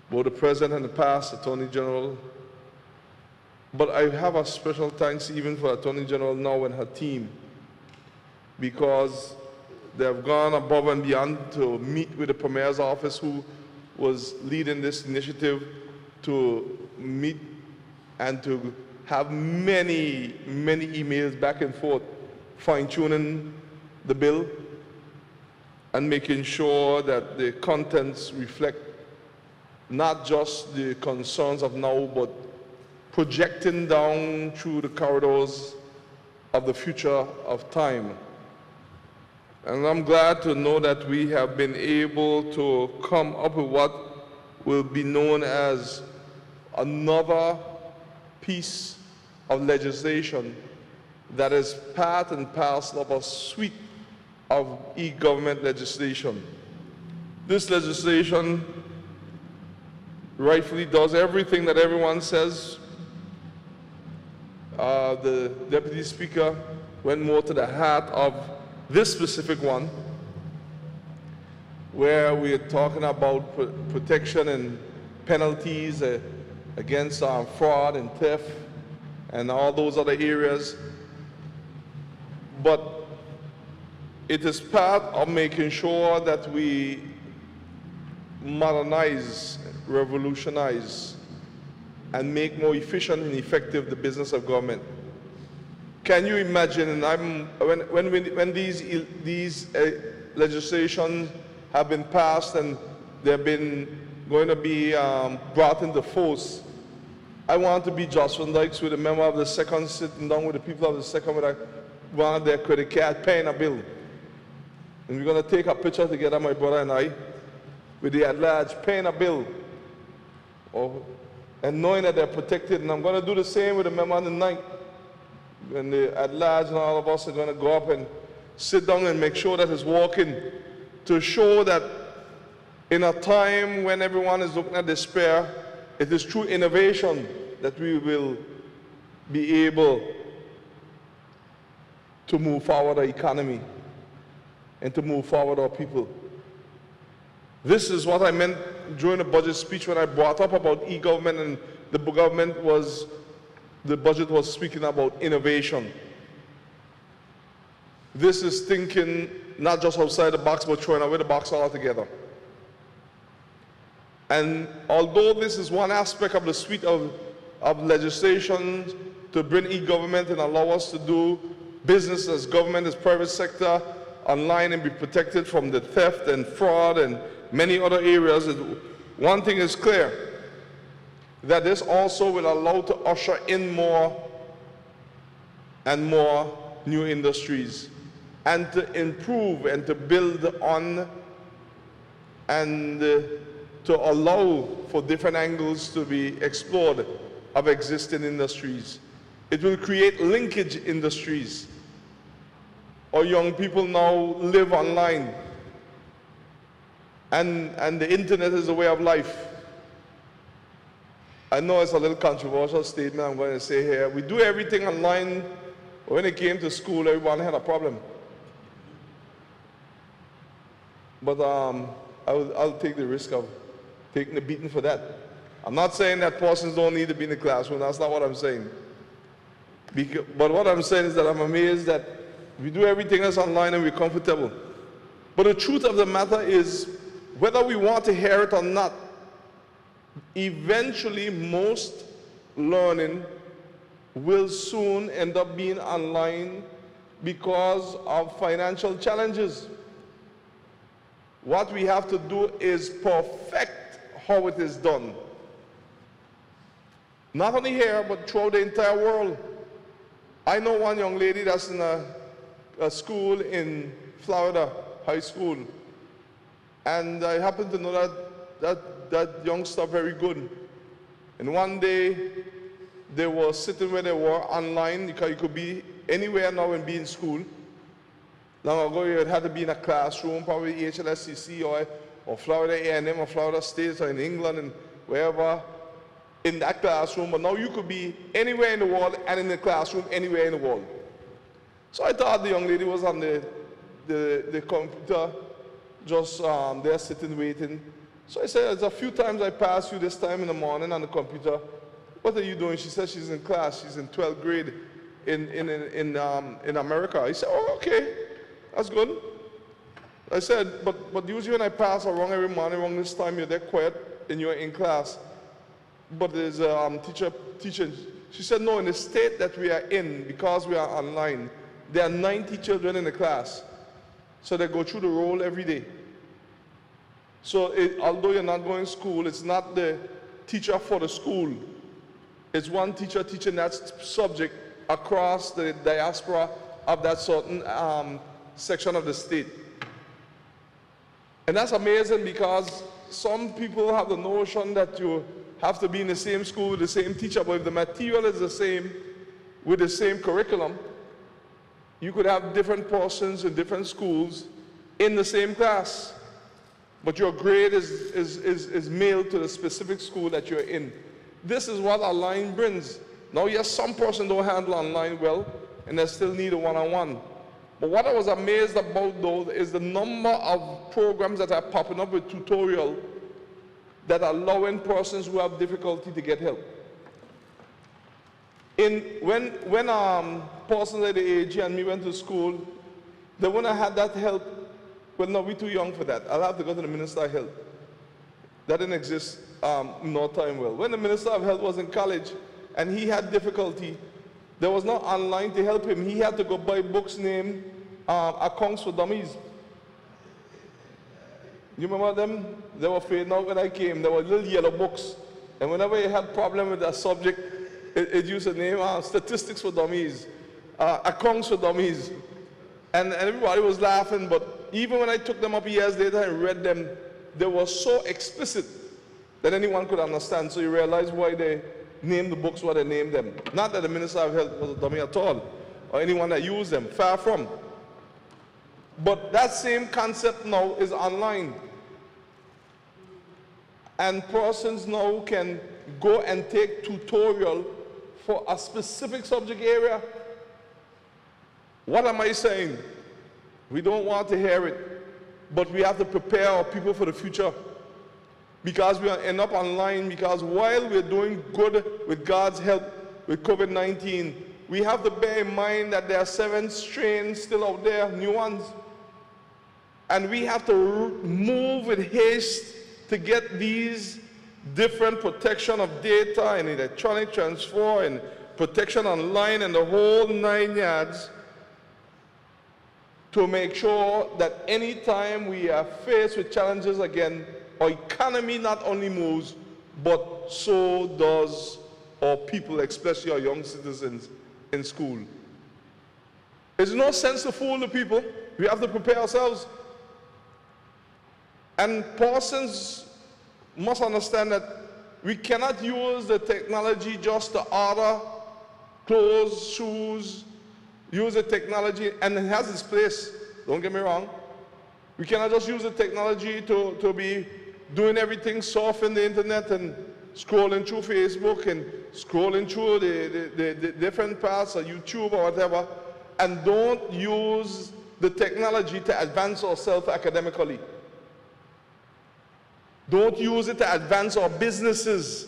both the present and the past Attorney General. But I have a special thanks even for Attorney General now and her team, because they have gone above and beyond to meet with the Premier's office, who was leading this initiative, to meet and to have many emails back and forth, fine-tuning the bill and making sure that the contents reflect not just the concerns of now, but projecting down through the corridors of the future of time. And I'm glad to know that we have been able to come up with what will be known as another piece of legislation that is part and parcel of a suite of e-government legislation. This legislation rightfully does everything that everyone says. The Deputy Speaker went more to the heart of this specific one, where we are talking about protection and penalties against fraud and theft and all those other areas. But it is part of making sure that we modernize, revolutionize, and make more efficient and effective the business of government. Can you imagine, and when these legislation have been passed and they've been going to be brought into force, I want to be Jocelyn Dykes with a member of the second sitting down with the people of the second with one of their credit card paying a bill. And we're going to take a picture together, my brother and I, with the at-large paying a bill. And knowing that they're protected. And I'm going to do the same with a member on the ninth. And the at-large and all of us are going to go up and sit down and make sure that it's working, to show that in a time when everyone is looking at despair, it is through innovation that we will be able to move forward our economy and to move forward our people. This is what I meant during the budget speech when I brought up about e-government, and the budget was speaking about innovation. This is thinking not just outside the box, but throwing away the box altogether. And although this is one aspect of the suite of legislation to bring e-government and allow us to do business as government, as private sector, online and be protected from the theft and fraud and many other areas, one thing is clear, that this also will allow to usher in more and more new industries, and to improve and to build on and to allow for different angles to be explored of existing industries. It will create linkage industries. Our young people now live online, and the internet is a way of life. I know it's a little controversial statement I'm going to say here. We do everything online. When it came to school, everyone had a problem. But I'll take the risk of taking the beating for that. I'm not saying that persons don't need to be in the classroom. That's not what I'm saying. But what I'm saying is that I'm amazed that we do everything else online and we're comfortable. But the truth of the matter is, whether we want to hear it or not, eventually most learning will soon end up being online because of financial challenges. What we have to do is perfect how it is done. Not only here, but throughout the entire world. I know one young lady that's in a school in Florida, high school, and I happen to know that youngster very good. And one day, they were sitting where they were online, because you could be anywhere now and be in school. Long ago, you had to be in a classroom, probably HLSCC or Florida A&M or Florida State or in England and wherever, in that classroom. But now you could be anywhere in the world and in the classroom anywhere in the world. So I thought the young lady was on the computer, just there sitting waiting. So I said, there's a few times I passed you this time in the morning on the computer. What are you doing? She said she's in class. She's in 12th grade in America. I said, oh, okay, that's good. I said, but usually when I pass around every morning around this time, you're there quiet and you're in class. But there's a teacher teaching. She said, no, in the state that we are in, because we are online, there are 90 children in the class. So they go through the roll every day. So although you're not going to school, it's not the teacher for the school. It's one teacher teaching that subject across the diaspora of that certain section of the state. And that's amazing because some people have the notion that you have to be in the same school with the same teacher, but if the material is the same, with the same curriculum, you could have different portions in different schools in the same class, but your grade is mailed to the specific school that you're in. This is what online brings. Now, yes, some person don't handle online well, and they still need a one-on-one. But what I was amazed about, though, is the number of programs that are popping up with tutorial that are allowing persons who have difficulty to get help. When persons at the AG and me went to school, they wouldn't have had that help. Well, no, we're too young for that. I'll have to go to the Minister of Health. That didn't exist in our time well. When the Minister of Health was in college and he had difficulty, there was no online to help him. He had to go buy books named Accounts for Dummies. You remember them? They were fading out when I came. They were little yellow books. And whenever you had problem with a subject, it used the name Statistics for Dummies, Accounts for Dummies. And everybody was laughing, but even when I took them up years later and read them, they were so explicit that anyone could understand. So you realize why they named the books what they named them. Not that the Minister of Health was a dummy at all, or anyone that used them, far from. But that same concept now is online. And persons now can go and take tutorial for a specific subject area. What am I saying? We don't want to hear it, but we have to prepare our people for the future, because we end up online, because while we're doing good with God's help with COVID-19, we have to bear in mind that there are 7 strains still out there, new ones. And we have to move with haste to get these different protection of data and electronic transfer and protection online and the whole 9 yards, to make sure that anytime we are faced with challenges again, our economy not only moves, but so does our people, especially our young citizens in school. There's no sense to fool the people. We have to prepare ourselves. And persons must understand that we cannot use the technology just to order clothes, shoes, use the technology, and it has its place, don't get me wrong. We cannot just use the technology to be doing everything surfing the internet and scrolling through Facebook and scrolling through the different parts of YouTube or whatever, and don't use the technology to advance ourselves academically. Don't use it to advance our businesses.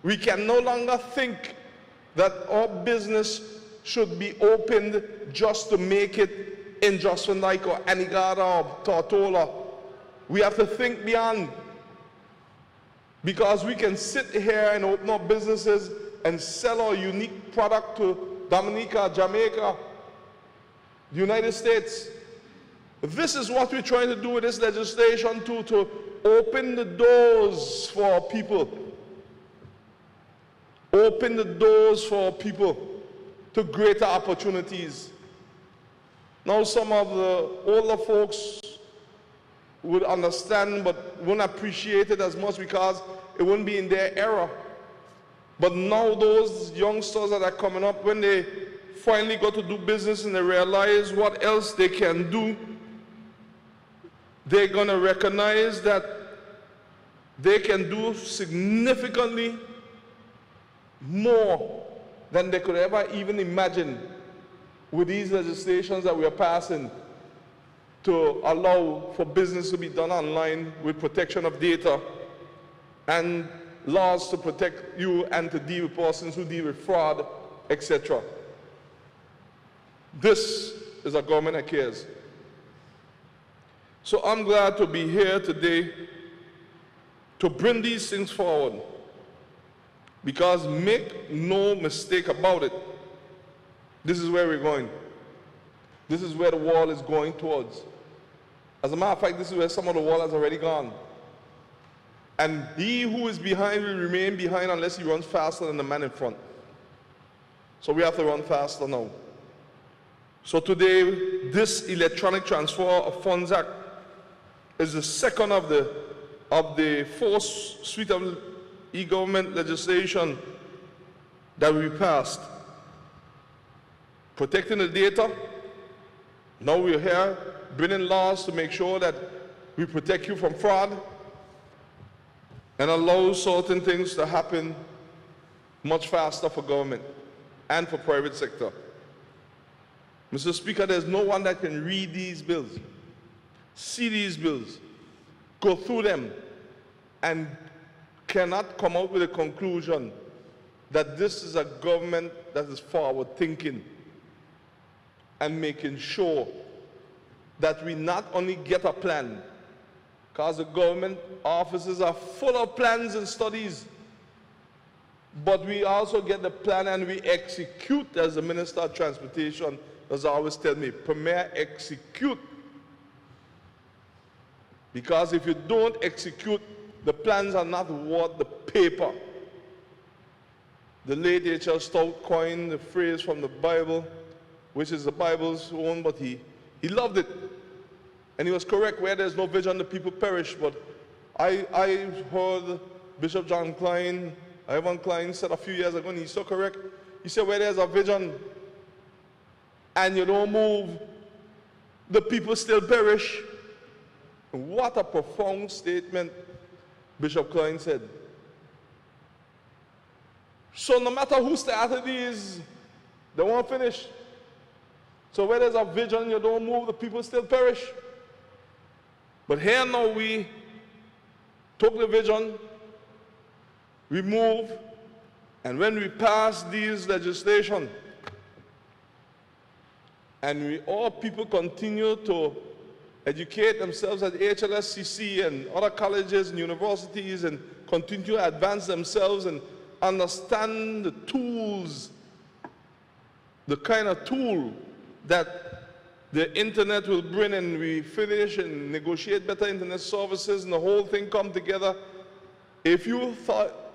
We can no longer think that our business should be opened just to make it in Jocelyn Dyke or Anigada or Tortola. We have to think beyond, because we can sit here and open up businesses and sell our unique product to Dominica, Jamaica, the United States. This is what we're trying to do with this legislation to open the doors for our people. Open the doors for our people to greater opportunities. Now some of the older folks would understand but wouldn't appreciate it as much because it wouldn't be in their era. But now those youngsters that are coming up, when they finally go to do business and they realize what else they can do, they're going to recognize that they can do significantly more than they could ever even imagine with these legislations that we are passing to allow for business to be done online with protection of data and laws to protect you and to deal with persons who deal with fraud, etc. This is a government that cares. So I'm glad to be here today to bring these things forward, because make no mistake about it, this is where we're going. This is where the world is going towards. As a matter of fact, this is where some of the world has already gone. And he who is behind will remain behind unless he runs faster than the man in front. So we have to run faster now. So today, this Electronic Transfer of Funds Act is the second of the four suite of e-government legislation that we passed. Protecting the data. Now we're here bringing laws to make sure that we protect you from fraud and allow certain things to happen much faster for government and for private sector. Mr. Speaker, there's no one that can read these bills, see these bills, go through them, and cannot come out with a conclusion that this is a government that is forward thinking and making sure that we not only get a plan, because the government offices are full of plans and studies, but we also get the plan and we execute, as the Minister of Transportation does always tell me, premier execute. Because if you don't execute, the plans are not worth the paper. The late H.L. Stout coined the phrase from the Bible, which is the Bible's own, but he loved it. And he was correct. Where there's no vision, the people perish. But I heard Bishop John Klein, Ivan Klein, said a few years ago, and he's so correct. He said, where there's a vision and you don't move, the people still perish. What a profound statement Bishop Klein said. So no matter who started these, they won't finish. So where there's a vision, you don't move, the people still perish. But here now we took the vision, we move, and when we pass these legislation, and all people continue to educate themselves at HLSCC and other colleges and universities and continue to advance themselves and understand the tools, the kind of tool that the internet will bring, and we finish and negotiate better internet services and the whole thing come together. If you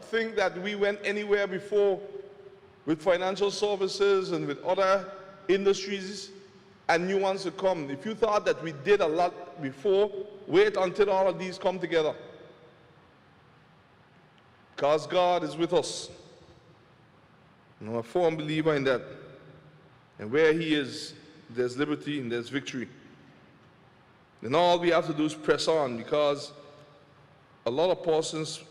think that we went anywhere before with financial services and with other industries and new ones to come, if you thought that we did a lot before, wait until all of these come together. Because God is with us. I'm a firm believer in that. And where He is, there's liberty and there's victory. Then all we have to do is press on, because a lot of persons,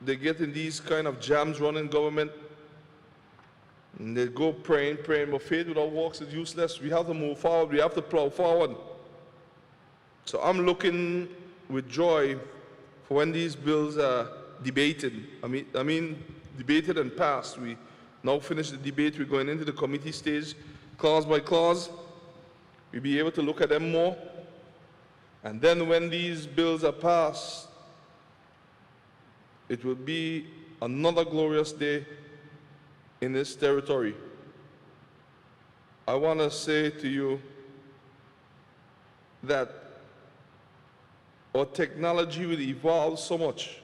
they get in these kind of jams running government, and they go praying, but faith without works is useless. We have to move forward. We have to plow forward. So I'm looking with joy for when these bills are debated. I mean debated and passed. We now finish the debate. We're going into the committee stage, clause by clause. We'll be able to look at them more. And then when these bills are passed, it will be another glorious day in this territory. I want to say to you that our technology will evolve so much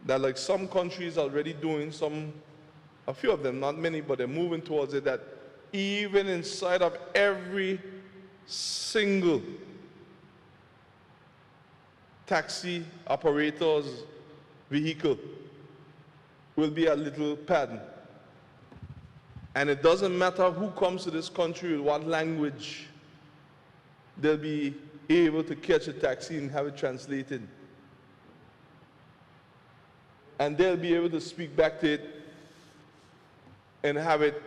that, like some countries already doing, a few of them, not many, but they're moving towards it, that even inside of every single taxi operator's vehicle will be a little pad. And it doesn't matter who comes to this country with what language, they'll be able to catch a taxi and have it translated. And they'll be able to speak back to it and have it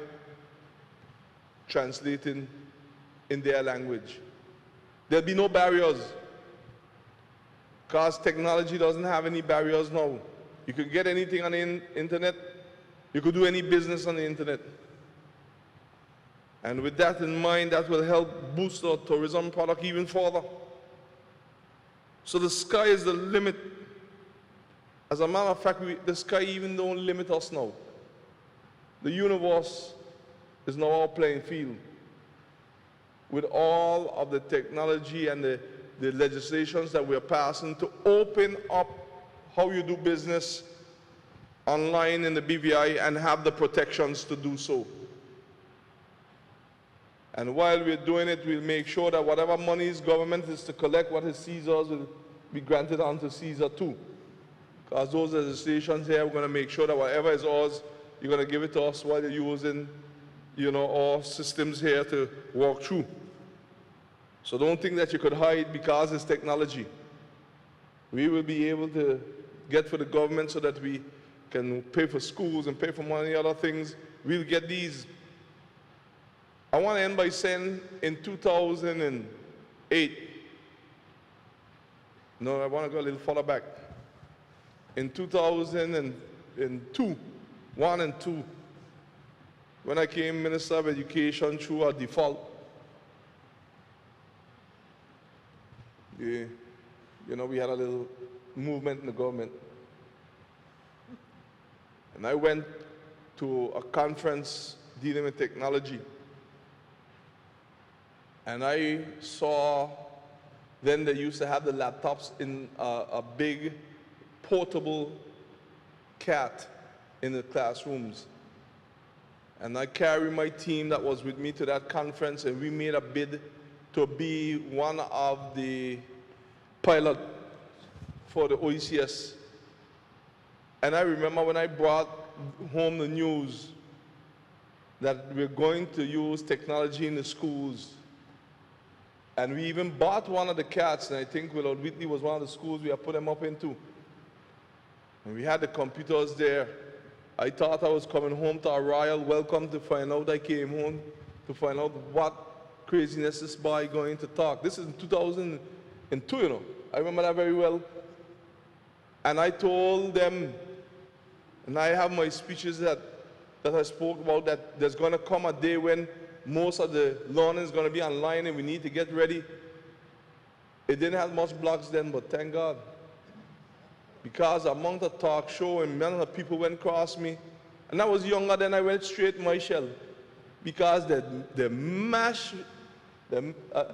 translated in their language. There'll be no barriers, because technology doesn't have any barriers now. You could get anything on the internet. You could do any business on the internet. And with that in mind, that will help boost our tourism product even further. So the sky is the limit. As a matter of fact, the sky even don't limit us now. The universe is now our playing field. With all of the technology and the legislations that we're passing to open up how you do business online in the BVI and have the protections to do so. And while we're doing it, we'll make sure that whatever monies government is to collect, what is Caesar's will be granted onto Caesar too. Because those legislations here, we're going to make sure that whatever is ours, you're going to give it to us while you're using, our systems here to walk through. So don't think that you could hide because it's technology. We will be able to get for the government so that we can pay for schools and pay for many other things. We'll get these. I want to end by saying in 2008, no, I want to go a little further back. In 2002, 1 and 2, when I came Minister of Education through a default, we had a little movement in the government. And I went to a conference dealing with technology. And I saw, then they used to have the laptops in a big portable CAT in the classrooms. And I carried my team that was with me to that conference, and we made a bid to be one of the pilot for the OECS. And I remember when I brought home the news that we're going to use technology in the schools. And we even bought one of the cats, and I think Willard Whitley was one of the schools we had put them up into. And we had the computers there. I thought I was coming home to a royal welcome to find out I came home to find out what craziness this boy going to talk. This is in 2002, I remember that very well. And I told them, and I have my speeches that I spoke about, that there's going to come a day when most of the learning is going to be online and we need to get ready. It didn't have much blogs then, but thank God. Because among the talk show and many of people went across me, and I was younger then, I went straight to my shell. Because they mash,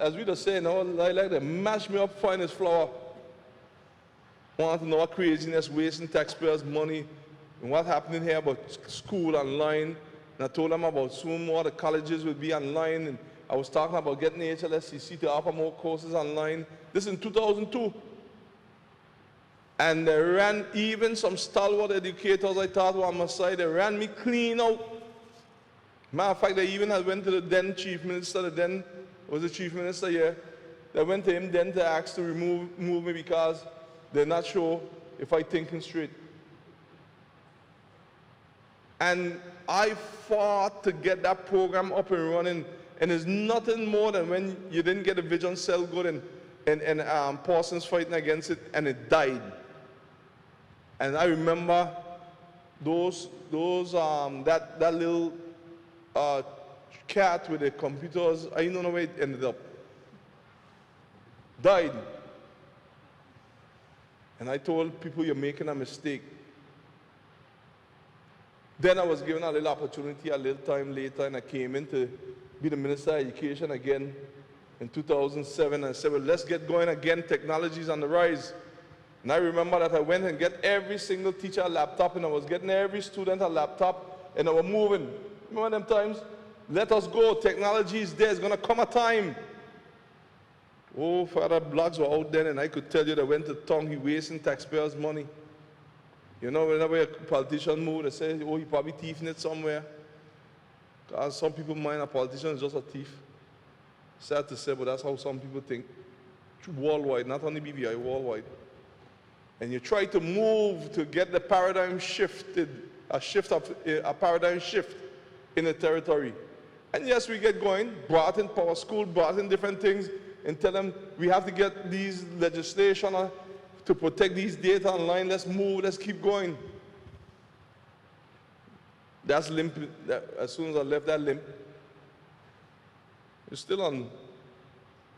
as we just say, they mash me up fine as flour. Want to know what craziness, wasting taxpayers' money, and what happening here about school online. And I told them about soon more the colleges will be online, and I was talking about getting the HLSCC to offer more courses online. This is in 2002. And they ran even some stalwart educators I thought were on my side, they ran me clean out. Matter of fact, they even had went to the then chief minister, the then was the chief minister here. They went to him then to ask to remove me because they're not sure if I'm thinking straight. And I fought to get that program up and running, and it's nothing more than when you didn't get a vision cell good and Parsons fighting against it, and it died. And I remember that little cat with the computers, I don't know where it ended up. Died. And I told people, you're making a mistake. Then I was given a little opportunity a little time later, and I came in to be the Minister of Education again in 2007. And I said, well, let's get going again. Technology is on the rise. And I remember that I went and get every single teacher a laptop, and I was getting every student a laptop, and I was moving. Remember them times? Let us go. Technology is there. It's going to come a time. Oh, Father, blogs were out then, and I could tell you they went to town. He wasting taxpayers' money. Whenever a politician moves, they say, oh, he probably thieving it somewhere. Because some people mind a politician is just a thief. Sad to say, but that's how some people think. Worldwide, not only BVI, worldwide. And you try to move to get the paradigm shifted, a paradigm shift in the territory. And yes, we get going, brought in power school, brought in different things, and tell them we have to get these legislation to protect these data online. Let's move, let's keep going. That's limp. As soon as I left that limp, we're still on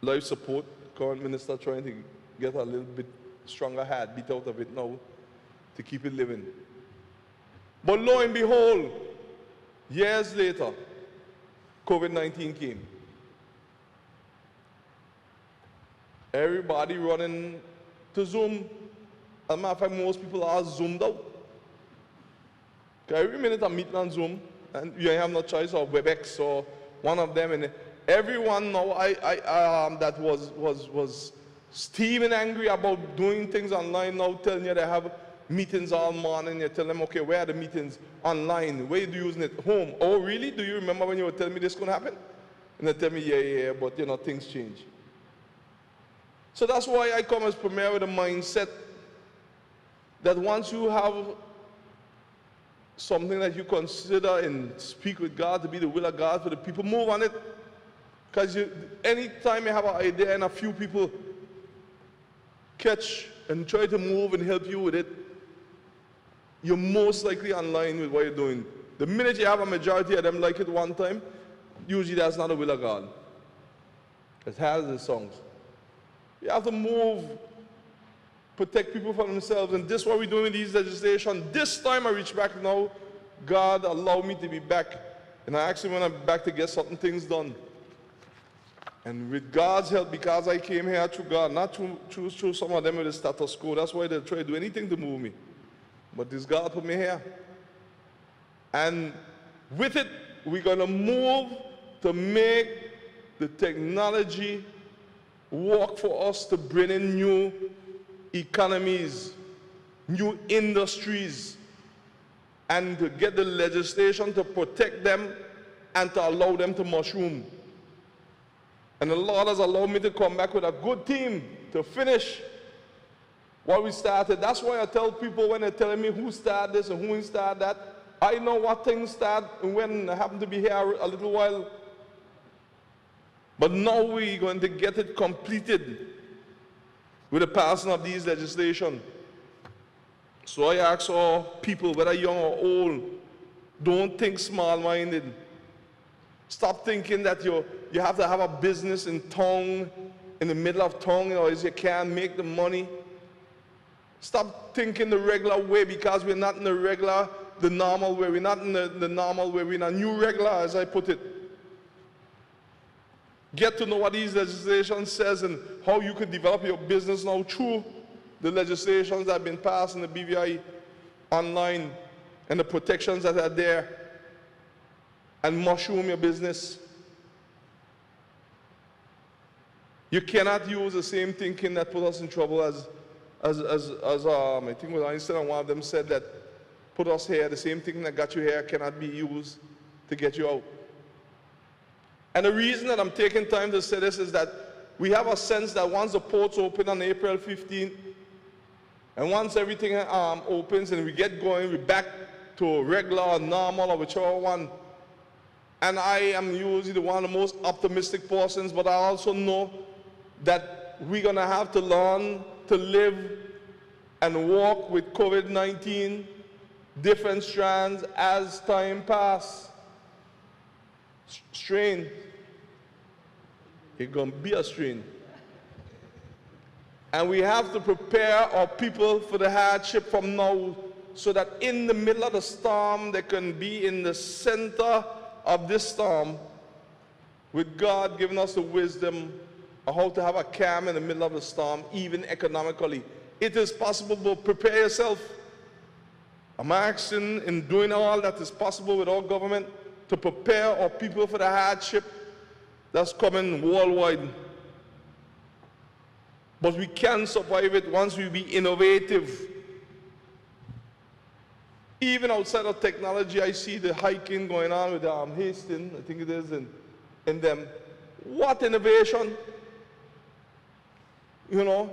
life support. Current minister trying to get a little bit stronger habit out of it now to keep it living. But lo and behold, years later, COVID-19 came. Everybody running to Zoom. As a matter of fact, most people are zoomed out. Every minute I'm meeting on Zoom, and you have no choice, or WebEx, or one of them, and everyone now that was steaming angry about doing things online now telling you they have meetings all morning. You tell them, okay, where are the meetings? Online. Where are you using it? Home. Oh, really? Do you remember when you were telling me this going to happen? And they tell me, yeah, but you know, things change. So that's why I come as Premier with a mindset that once you have something that you consider and speak with God to be the will of God for the people, move on it. Because anytime you have an idea and a few people catch and try to move and help you with it, you're most likely online with what you're doing. The minute you have a majority of them like it one time, usually that's not the will of God. It has the songs. You have to move, protect people from themselves, and this is what we're doing with these legislation. This time I reach back now, God allowed me to be back, and I actually went back to get certain things done. And with God's help, because I came here through God, not through some of them with the status quo, that's why they try to do anything to move me. But this God put me here. And with it, we're going to move to make the technology work for us to bring in new economies, new industries, and to get the legislation to protect them and to allow them to mushroom. And the Lord has allowed me to come back with a good team to finish what we started. That's why I tell people when they're telling me who started this and who started that, I know what things started and when I happen to be here a little while. But now we're going to get it completed with the passing of these legislation. So I ask all people, whether young or old, don't think small-minded. Stop thinking that you have to have a business in town, in the middle of town, or you can't make the money. Stop thinking the regular way, because we're not in the normal way. We're not in the normal way. We're in a new regular, as I put it. Get to know what these legislation says and how you could develop your business now through the legislations that have been passed in the BVI online and the protections that are there, and mushroom your business. You cannot use the same thinking that put us in trouble as I think it was Einstein, and one of them said that put us here, the same thing that got you here cannot be used to get you out. And the reason that I'm taking time to say this is that we have a sense that once the ports open on April 15th, and once everything opens and we get going, we're back to regular or normal or whichever one. And I am usually the one of the most optimistic persons, but I also know that we're going to have to learn to live and walk with COVID-19, different strands as time passes. Strain. It's going to be a strain. And we have to prepare our people for the hardship from now, so that in the middle of the storm, they can be in the center of this storm, with God giving us the wisdom of how to have a calm in the middle of the storm, even economically. It is possible, but prepare yourself. I'm asking in doing all that is possible with our government to prepare our people for the hardship that's coming worldwide. But we can survive it once we be innovative. Even outside of technology, I see the hiking going on with Hastings, I think it is, in them. What innovation? You know,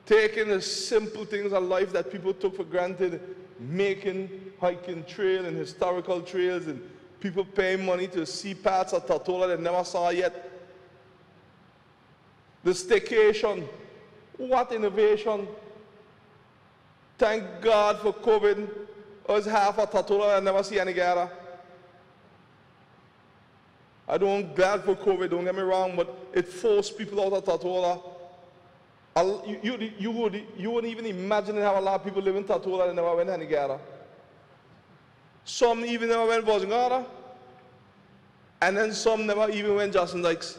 taking the simple things of life that people took for granted, making hiking trail and historical trails, and people paying money to see parts of Tortola they never saw yet. The staycation. What innovation? Thank God for COVID. I was half a Tortola, I never see any gather. I don't glad for COVID, don't get me wrong, but it forced people out of Tortola. You wouldn't even imagine how a lot of people live in Tortola and never went any gather. Some even never went Bosgara, and then some never even went Justin Dykes.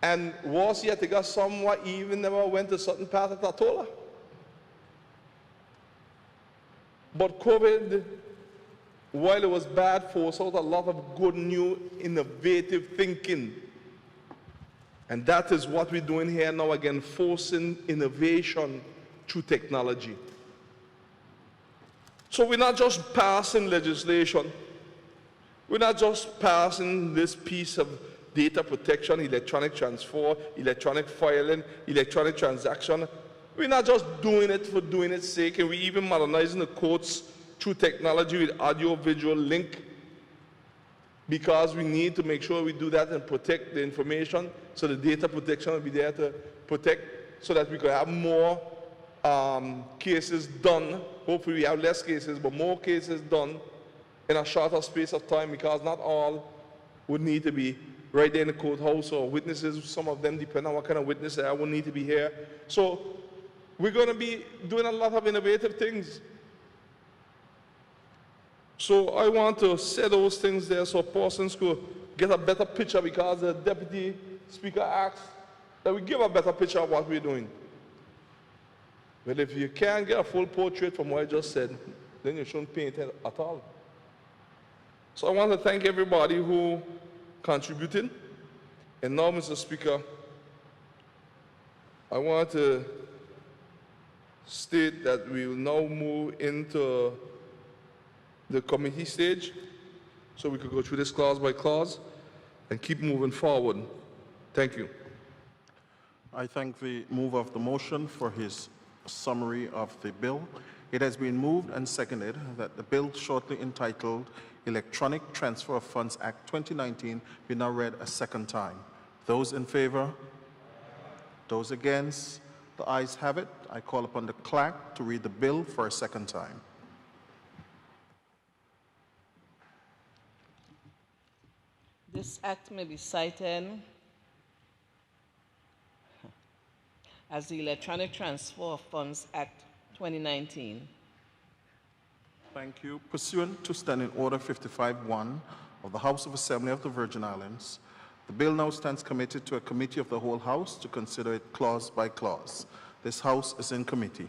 And worse yet, they got some what even never went to certain part of Tortola. But COVID while it was bad, forced out a lot of good, new, innovative thinking. And that is what we're doing here now again, forcing innovation through technology. So we're not just passing legislation. We're not just passing this piece of data protection, electronic transfer, electronic filing, electronic transaction. We're not just doing it for doing its sake, and we're even modernizing the courts through technology with audio-visual link, because we need to make sure we do that and protect the information, so the data protection will be there to protect, so that we could have more cases done. Hopefully we have less cases, but more cases done in a shorter space of time, because not all would need to be right there in the courthouse, or witnesses, some of them, depending on what kind of witness they are, will need to be here. So we're going to be doing a lot of innovative things. So I want to say those things there so persons could get a better picture, because the Deputy Speaker asked that we give a better picture of what we're doing. But if you can't get a full portrait from what I just said, then you shouldn't paint it at all. So I want to thank everybody who contributed. And now, Mr. Speaker, I want to state that we will now move into the committee stage, so we could go through this clause by clause and keep moving forward. Thank you. I thank the mover of the motion for his summary of the bill. It has been moved and seconded that the bill shortly entitled Electronic Transfer of Funds Act 2019 be now read a second time. Those in favor? Those against? The ayes have it. I call upon the clerk to read the bill for a second time. This act may be cited as the Electronic Transfer of Funds Act 2019. Thank you. Pursuant to Standing Order 55-1 of the House of Assembly of the Virgin Islands, the bill now stands committed to a committee of the whole House to consider it clause by clause. This House is in committee.